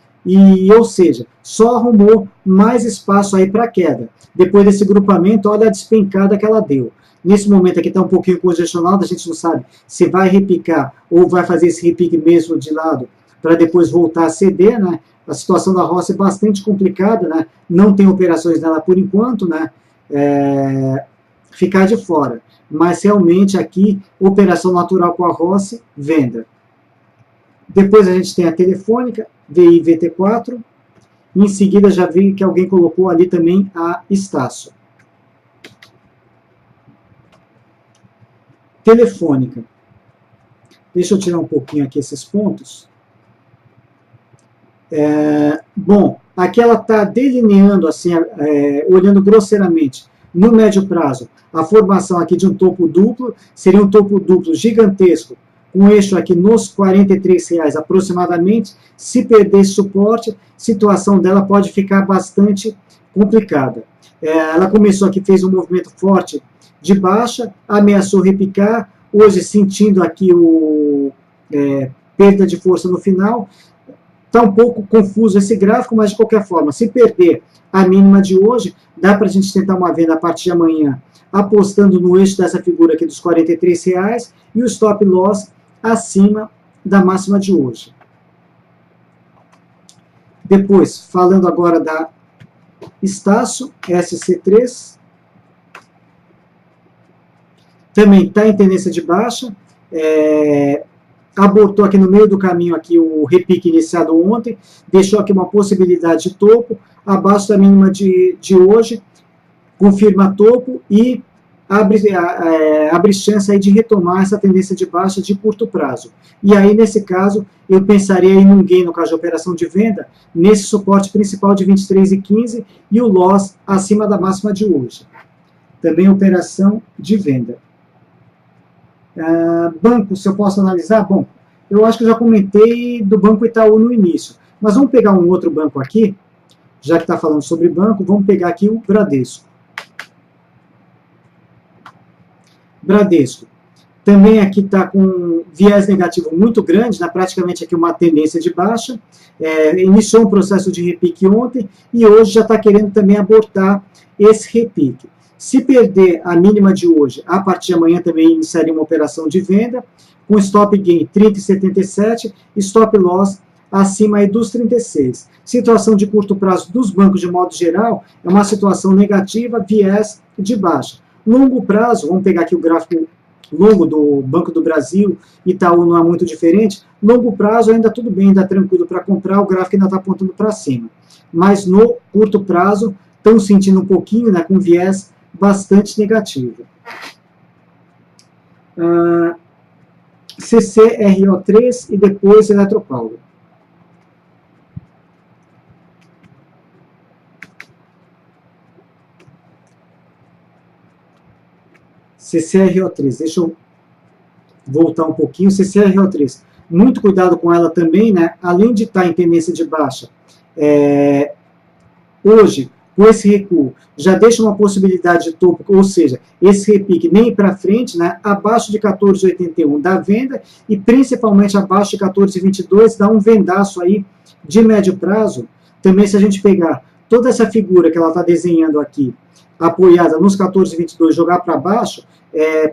Ou seja, só arrumou mais espaço aí para queda. Depois desse grupamento, olha a despencada que ela deu. Nesse momento aqui está um pouquinho congestionado, a gente não sabe se vai repicar ou vai fazer esse repique mesmo de lado para depois voltar a ceder, né? A situação da Rossi é bastante complicada, né? Não tem operações nela por enquanto, né? Ficar de fora. Mas realmente aqui, operação natural com a Rossi, venda. Depois a gente tem a Telefônica, VIVT4. Em seguida já vi que alguém colocou ali também a Estácio. Telefônica. Deixa eu tirar um pouquinho aqui esses pontos. Bom, aqui ela está delineando, assim, olhando grosseiramente, no médio prazo, a formação aqui de um topo duplo, seria um topo duplo gigantesco, com eixo aqui nos R$43 aproximadamente. Se perder esse suporte, a situação dela pode ficar bastante complicada. Ela começou aqui, fez um movimento forte de baixa, ameaçou repicar, hoje sentindo aqui perda de força no final. Está um pouco confuso esse gráfico, mas de qualquer forma, se perder a mínima de hoje, dá para a gente tentar uma venda a partir de amanhã, apostando no eixo dessa figura aqui dos R$43 e o stop loss acima da máxima de hoje. Depois, falando agora da Estácio, SC3, também está em tendência de baixa, abortou aqui no meio do caminho aqui o repique iniciado ontem, deixou aqui uma possibilidade de topo, abaixo da mínima de hoje, confirma topo e abre chance aí de retomar essa tendência de baixa de curto prazo. E aí, nesse caso, eu pensaria em um gain, no caso de operação de venda, nesse suporte principal de 23,15 e o loss acima da máxima de hoje. Também operação de venda. Banco, se eu posso analisar? Bom, eu acho que eu já comentei do Banco Itaú no início. Mas vamos pegar um outro banco aqui, já que está falando sobre banco, vamos pegar aqui o Bradesco. Bradesco. Também aqui está com viés negativo muito grande, praticamente aqui uma tendência de baixa. Iniciou um processo de repique ontem e hoje já está querendo também abortar esse repique. Se perder a mínima de hoje, a partir de amanhã também iniciaria uma operação de venda, com stop gain 30,77, stop loss acima aí dos 36. Situação de curto prazo dos bancos de modo geral é uma situação negativa, viés de baixa. Longo prazo, vamos pegar aqui o gráfico longo do Banco do Brasil, Itaú não é muito diferente, longo prazo ainda tudo bem, ainda tranquilo para comprar, o gráfico ainda está apontando para cima. Mas no curto prazo, estão sentindo um pouquinho, com viés bastante negativo. CCRO3 e depois Eletropaulo. CCRO3, deixa eu voltar um pouquinho. CCRO3, muito cuidado com ela também, além de estar em tendência de baixa, hoje, com esse recuo, já deixa uma possibilidade de topo, ou seja, esse repique nem para frente, abaixo de 14,81 da venda e principalmente abaixo de 14,22 dá um vendaço aí de médio prazo. Também se a gente pegar toda essa figura que ela está desenhando aqui, apoiada nos 14,22, jogar para baixo,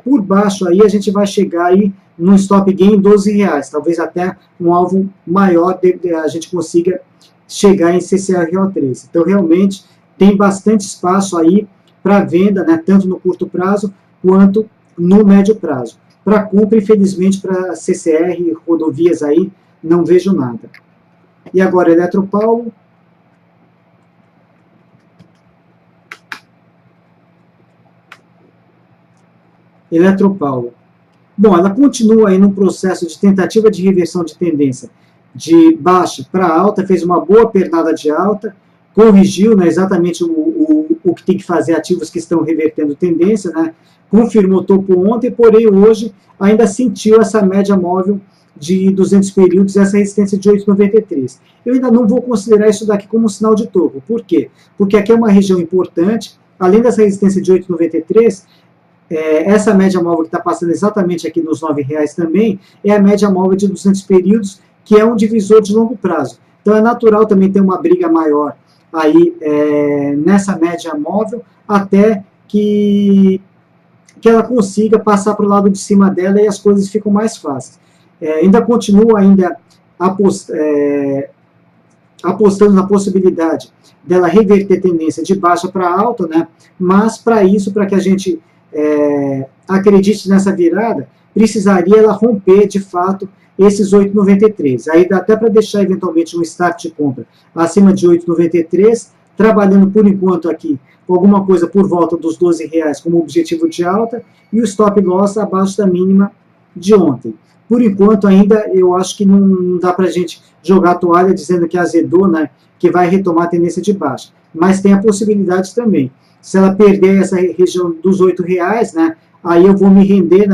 por baixo aí a gente vai chegar aí no stop gain R$12, talvez até um alvo maior a gente consiga chegar em CCRO3. Então realmente tem bastante espaço aí para venda, tanto no curto prazo quanto no médio prazo. Para compra, infelizmente, para CCR e rodovias aí, não vejo nada. E agora Eletropaulo. Eletropaulo. Bom, ela continua aí num processo de tentativa de reversão de tendência de baixa para alta, fez uma boa pernada de alta, corrigiu exatamente o que tem que fazer ativos que estão revertendo tendência, confirmou topo ontem, porém hoje ainda sentiu essa média móvel de 200 períodos, essa resistência de 8,93. Eu ainda não vou considerar isso daqui como um sinal de topo. Por quê? Porque aqui é uma região importante, além dessa resistência de 8,93, essa média móvel que está passando exatamente aqui nos R$9 também, é a média móvel de 200 períodos, que é um divisor de longo prazo. Então é natural também ter uma briga maior aí nessa média móvel, até que ela consiga passar para o lado de cima dela e as coisas ficam mais fáceis. Ainda continuo apostando na possibilidade dela reverter tendência de baixa para alta, mas para isso, para que a gente acredite nessa virada, precisaria ela romper de fato esses 8,93. Aí dá até para deixar eventualmente um start de compra acima de 8,93, trabalhando por enquanto aqui com alguma coisa por volta dos R$12 como objetivo de alta e o stop loss abaixo da mínima de ontem. Por enquanto ainda eu acho que não dá para a gente jogar a toalha dizendo que azedou, que vai retomar a tendência de baixa. Mas tem a possibilidade também. Se ela perder essa região dos R$8, aí eu vou me render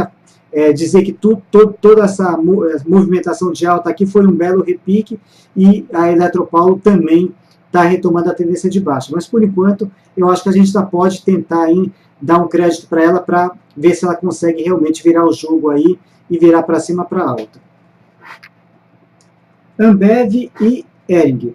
dizer que toda essa movimentação de alta aqui foi um belo repique e a Eletropaulo também está retomando a tendência de baixa. Mas por enquanto eu acho que a gente ainda pode tentar aí dar um crédito para ela para ver se ela consegue realmente virar o jogo aí e virar para cima para alta. Ambev e Hering.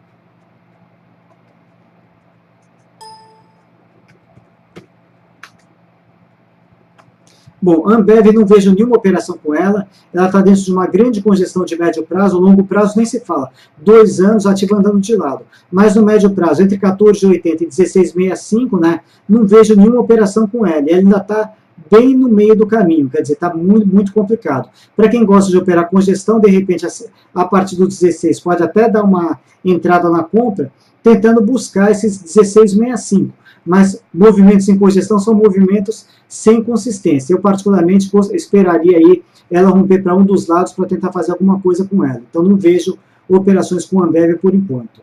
Bom, Ambev não vejo nenhuma operação com ela está dentro de uma grande congestão de médio prazo, longo prazo nem se fala, 2 anos ativa andando de lado, mas no médio prazo, entre 14,80 e 16,65, não vejo nenhuma operação com ela, ela ainda está bem no meio do caminho, quer dizer, está muito, muito complicado. Para quem gosta de operar congestão, de repente, a partir do 16, pode até dar uma entrada na compra, tentando buscar esses 16,65. Mas movimentos em congestão são movimentos sem consistência. Eu, particularmente, esperaria aí ela romper para um dos lados para tentar fazer alguma coisa com ela. Então, não vejo operações com a Ambev por enquanto.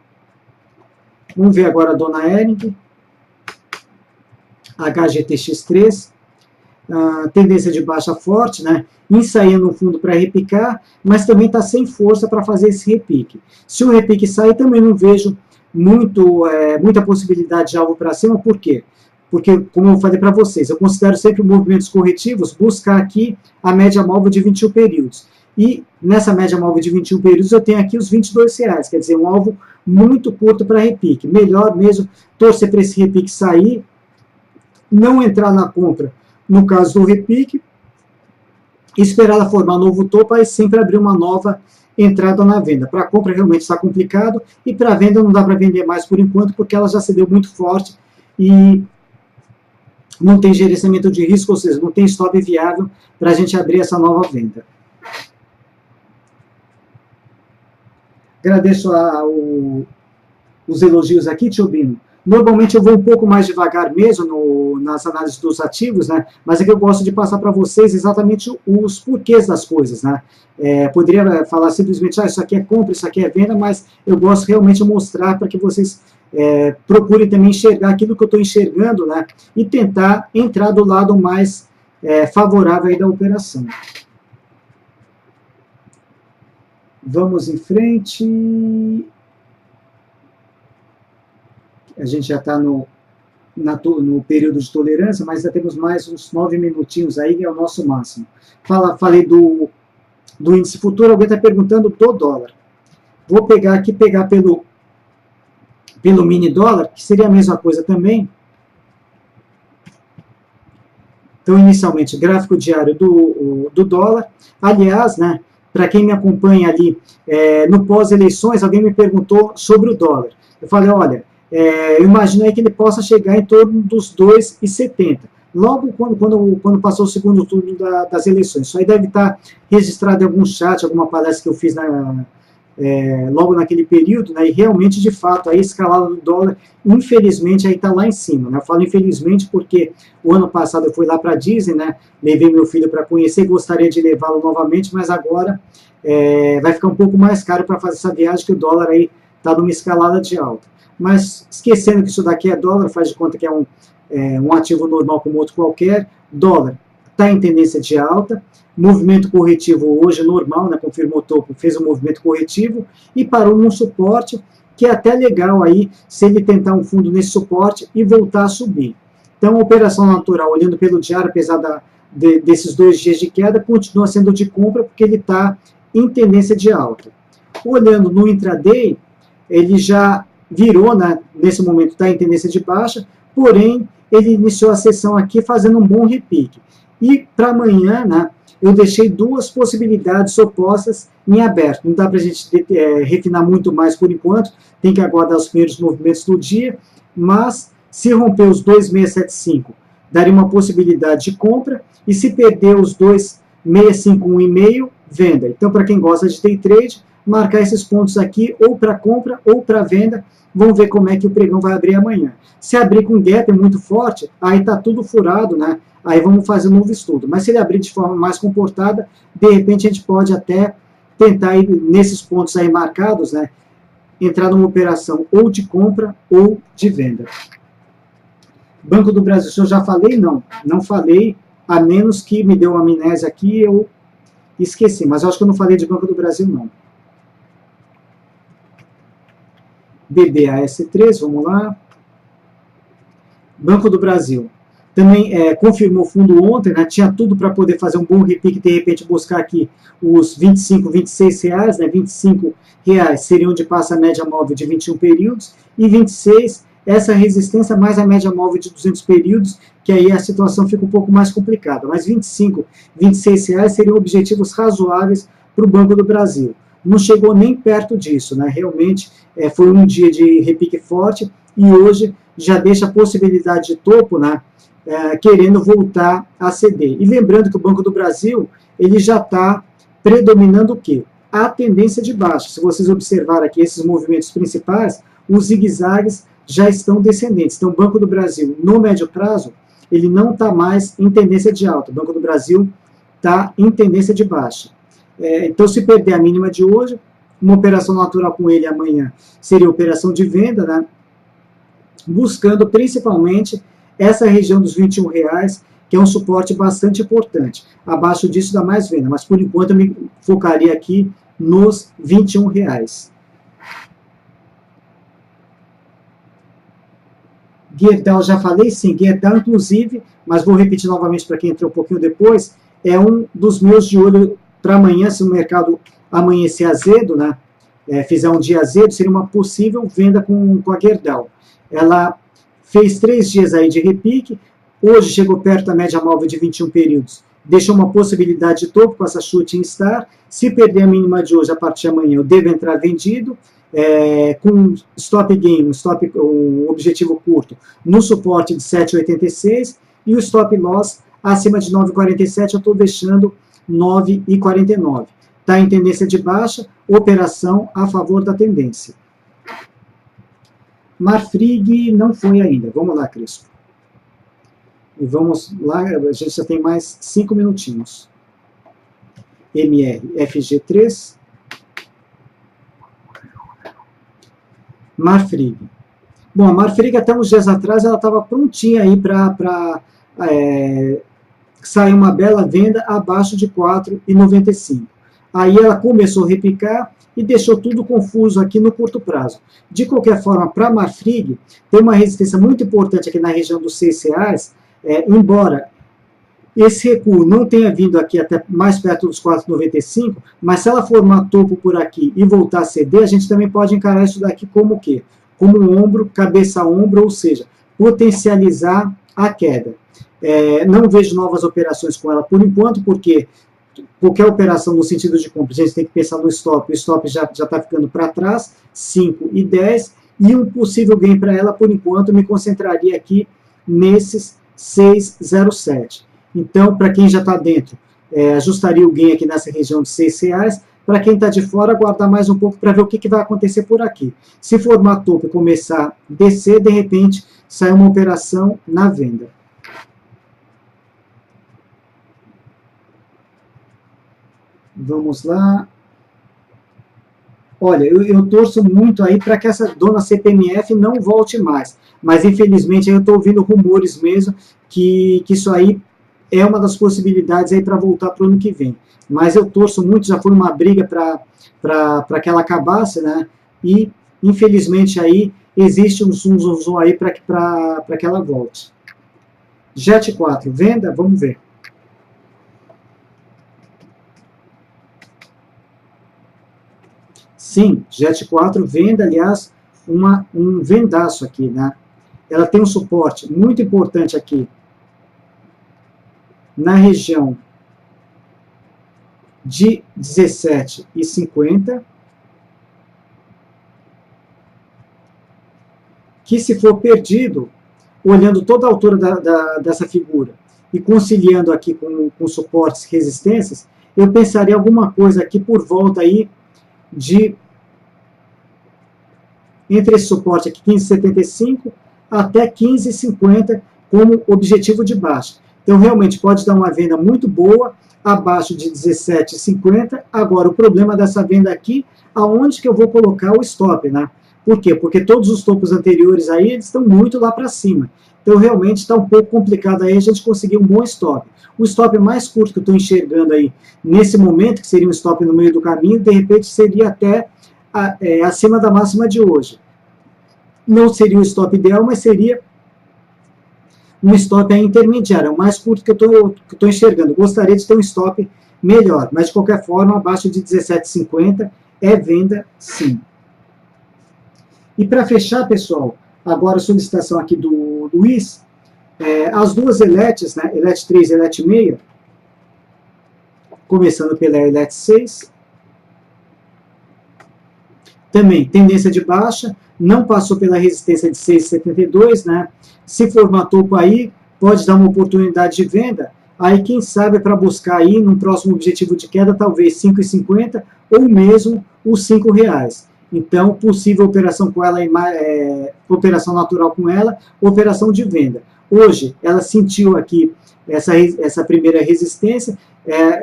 Vamos ver agora a Dona Hering. HGTX3. tendência de baixa forte, né, ensaiando um fundo para repicar, mas também está sem força para fazer esse repique. Se o repique sair, também não vejo muita possibilidade de algo para cima. Por quê? Porque, como eu falei para vocês, eu considero sempre movimentos corretivos buscar aqui a média móvel de 21 períodos. E nessa média móvel de 21 períodos eu tenho aqui os R$22, quer dizer, um alvo muito curto para repique. Melhor mesmo torcer para esse repique sair, não entrar na compra no caso do repique, esperar ela formar um novo topo, aí sempre abrir uma nova entrada na venda. Para a compra realmente está complicado, e para a venda não dá para vender mais por enquanto, porque ela já se deu muito forte e não tem gerenciamento de risco, ou seja, não tem stop viável para a gente abrir essa nova venda. Agradeço os elogios aqui, Tio Bino. Normalmente eu vou um pouco mais devagar mesmo nas análises dos ativos, né? Mas é que eu gosto de passar para vocês exatamente os porquês das coisas, né? Poderia falar simplesmente, isso aqui é compra, isso aqui é venda, mas eu gosto realmente de mostrar para que vocês procurem também enxergar aquilo que eu estou enxergando, né? E tentar entrar do lado mais favorável aí da operação. Vamos em frente. A gente já está no período de tolerância, mas já temos mais uns 9 minutinhos aí, que é o nosso máximo. Falei do índice futuro, alguém está perguntando do dólar. Vou pegar aqui, pelo mini dólar, que seria a mesma coisa também. Então, inicialmente, gráfico diário do dólar. Aliás, né, para quem me acompanha ali no pós-eleições, alguém me perguntou sobre o dólar. Eu falei, olha, eu imagino aí que ele possa chegar em torno dos 2,70. Logo quando passou o segundo turno das eleições. Isso aí deve estar registrado em algum chat, alguma palestra que eu fiz logo naquele período, né, e realmente, de fato, a escalada do dólar, infelizmente, aí está lá em cima. Né? Eu falo infelizmente porque o ano passado eu fui lá para a Disney, né, levei meu filho para conhecer, gostaria de levá-lo novamente, mas agora vai ficar um pouco mais caro para fazer essa viagem, que o dólar aí está numa escalada de alta. Mas esquecendo que isso daqui é dólar, faz de conta que é um ativo normal como outro qualquer, dólar está em tendência de alta, movimento corretivo hoje normal, né, confirmou o topo, fez um movimento corretivo e parou num suporte, que é até legal aí, se ele tentar um fundo nesse suporte e voltar a subir. Então, a operação natural, olhando pelo diário, apesar desses 2 dias de queda, continua sendo de compra, porque ele está em tendência de alta. Olhando no intraday, ele já virou, né, nesse momento está em tendência de baixa, porém, ele iniciou a sessão aqui fazendo um bom repique. E para amanhã, né, eu deixei 2 possibilidades opostas em aberto. Não dá para a gente refinar muito mais por enquanto, tem que aguardar os primeiros movimentos do dia, mas se romper os 2,675, daria uma possibilidade de compra, e se perder os 2,651,5, venda. Então, para quem gosta de day trade, marcar esses pontos aqui, ou para compra ou para venda. Vamos ver como é que o pregão vai abrir amanhã. Se abrir com gap muito forte, aí está tudo furado, né? Aí vamos fazer um novo estudo. Mas se ele abrir de forma mais comportada, de repente a gente pode até tentar ir nesses pontos aí marcados, né? Entrar numa operação ou de compra ou de venda. Banco do Brasil, se eu já falei? Não falei, a menos que me deu uma amnésia aqui e eu esqueci. Mas eu acho que eu não falei de Banco do Brasil, não. BBAS3, vamos lá. Banco do Brasil. Também confirmou fundo ontem, né, tinha tudo para poder fazer um bom repique, de repente buscar aqui os 25, 26 reais, né, 25 reais seria onde passa a média móvel de 21 períodos, e 26, essa resistência mais a média móvel de 200 períodos, que aí a situação fica um pouco mais complicada, mas 25, 26 reais seriam objetivos razoáveis para o Banco do Brasil. Não chegou nem perto disso, né? Realmente foi um dia de repique forte, e hoje já deixa a possibilidade de topo, né? Querendo voltar a ceder. E lembrando que o Banco do Brasil, ele já está predominando o quê? A tendência de baixa. Se vocês observarem aqui esses movimentos principais, os zigue-zagues já estão descendentes. Então, o Banco do Brasil, no médio prazo, ele não está mais em tendência de alta. O Banco do Brasil está em tendência de baixa. Então, se perder a mínima de hoje, uma operação natural com ele amanhã seria operação de venda, né? Buscando principalmente essa região dos R$21, que é um suporte bastante importante. Abaixo disso dá mais venda, mas por enquanto eu me focaria aqui nos R$21. Gerdau, já falei, sim, Gerdau inclusive, mas vou repetir novamente para quem entrou um pouquinho depois, é um dos meus de olho para amanhã, se o mercado amanhecer azedo, né, fizer um dia azedo, seria uma possível venda com a Gerdau. Ela fez 3 dias aí de repique, hoje chegou perto da média móvel de 21 períodos, deixou uma possibilidade de topo com essa shooting star, se perder a mínima de hoje, a partir de amanhã eu devo entrar vendido, com stop gain, o objetivo curto, no suporte de 7,86 e o stop loss acima de 9,47, eu estou deixando 9,49. Está em tendência de baixa, operação a favor da tendência. Marfrig não foi ainda. Vamos lá, Crispo. E vamos lá, a gente já tem mais 5 minutinhos. MRFG3. Marfrig. Bom, a Marfrig até uns dias atrás ela estava prontinha aí para sair uma bela venda abaixo de 4,95. Aí ela começou a repicar e deixou tudo confuso aqui no curto prazo. De qualquer forma, para a Marfrig, tem uma resistência muito importante aqui na região dos R$6, embora esse recuo não tenha vindo aqui até mais perto dos 4,95, mas se ela formar topo por aqui e voltar a ceder, a gente também pode encarar isso daqui como o quê? Como um ombro, cabeça a ombro, ou seja, potencializar a queda. Não vejo novas operações com ela por enquanto, porque qualquer operação no sentido de compra, a gente tem que pensar no stop, o stop já está ficando para trás, 5 e 10, e um possível gain para ela, por enquanto, me concentraria aqui nesses 6,07. Então, para quem já está dentro, ajustaria o gain aqui nessa região de R$6. Para quem está de fora, aguardar mais um pouco para ver o que vai acontecer por aqui. Se formar topo e começar a descer, de repente, sai uma operação na venda. Vamos lá. Olha, eu torço muito aí para que essa dona CPMF não volte mais. Mas, infelizmente, eu estou ouvindo rumores mesmo que isso aí é uma das possibilidades aí para voltar para o ano que vem. Mas eu torço muito, já foi uma briga para que ela acabasse, né? E, infelizmente, aí existe um zoom aí para que ela volte. JET 4, venda? Vamos ver. Sim, JET 4 venda, aliás, um vendaço aqui, né? Ela tem um suporte muito importante aqui na região de 17,50, que se for perdido, olhando toda a altura dessa figura e conciliando aqui com suportes e resistências, eu pensaria alguma coisa aqui por volta aí de entre esse suporte aqui 15,75 até 15,50 como objetivo de baixa. Então realmente pode dar uma venda muito boa abaixo de 17,50. Agora o problema dessa venda aqui, aonde que eu vou colocar o stop, né? Por quê? Porque todos os topos anteriores aí eles estão muito lá para cima. Então realmente está um pouco complicado aí a gente conseguir um bom stop. O stop mais curto que eu estou enxergando aí nesse momento, que seria um stop no meio do caminho, de repente seria até acima da máxima de hoje. Não seria um stop ideal, mas seria um stop intermediário, é o mais curto que eu estou enxergando. Gostaria de ter um stop melhor, mas de qualquer forma, abaixo de 17,50 é venda sim. E para fechar, pessoal, agora a solicitação aqui do Luiz, as duas ELETs, né, ELET 3 e ELET 6, começando pela ELET 6, também tendência de baixa, não passou pela resistência de 6,72, né? Se formar topo aí, pode dar uma oportunidade de venda, aí quem sabe para buscar aí num próximo objetivo de queda, talvez 5,50 ou mesmo os R$5. Então, possível operação com ela, operação natural com ela, operação de venda. Hoje, ela sentiu aqui essa primeira resistência,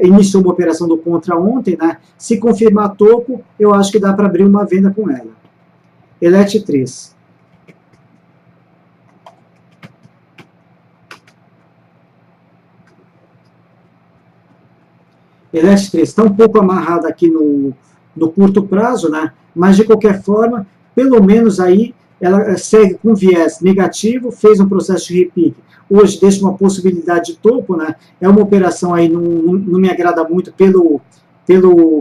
iniciou uma operação do contra ontem, né? Se confirmar topo, eu acho que dá para abrir uma venda com ela. ELET 3. Eleste 3 está um pouco amarrada aqui no curto prazo, né? Mas de qualquer forma, pelo menos aí ela segue com viés negativo, fez um processo de repique. Hoje deixa uma possibilidade de topo, né? É uma operação aí, não me agrada muito pelo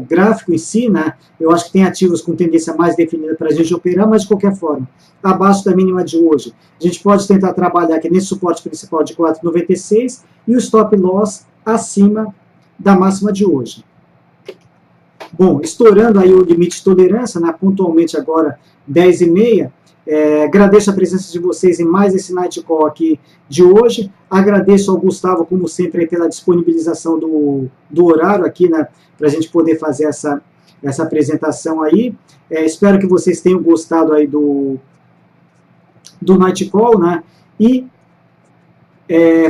gráfico em si, né? Eu acho que tem ativos com tendência mais definida para a gente operar, mas de qualquer forma, abaixo da mínima de hoje. A gente pode tentar trabalhar aqui nesse suporte principal de 4,96 e o stop loss acima da máxima de hoje. Bom, estourando aí o limite de tolerância, né, pontualmente agora 10h30, agradeço a presença de vocês em mais esse Night Call aqui de hoje, agradeço ao Gustavo, como sempre, aí, pela disponibilização do horário aqui, né, para a gente poder fazer essa apresentação aí. Espero que vocês tenham gostado aí do Night Call, né, e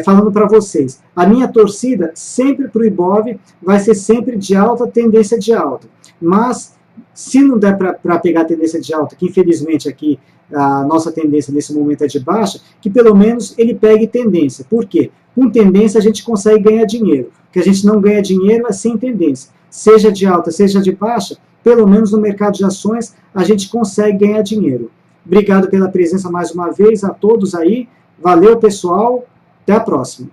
falando para vocês, a minha torcida sempre para o Ibov vai ser sempre de alta, tendência de alta, mas se não der para pegar a tendência de alta, que infelizmente aqui a nossa tendência nesse momento é de baixa, que pelo menos ele pegue tendência. Por quê? Com tendência a gente consegue ganhar dinheiro, o que a gente não ganha dinheiro é sem tendência, seja de alta, seja de baixa, pelo menos no mercado de ações a gente consegue ganhar dinheiro. Obrigado pela presença mais uma vez a todos aí, valeu pessoal, até a próxima.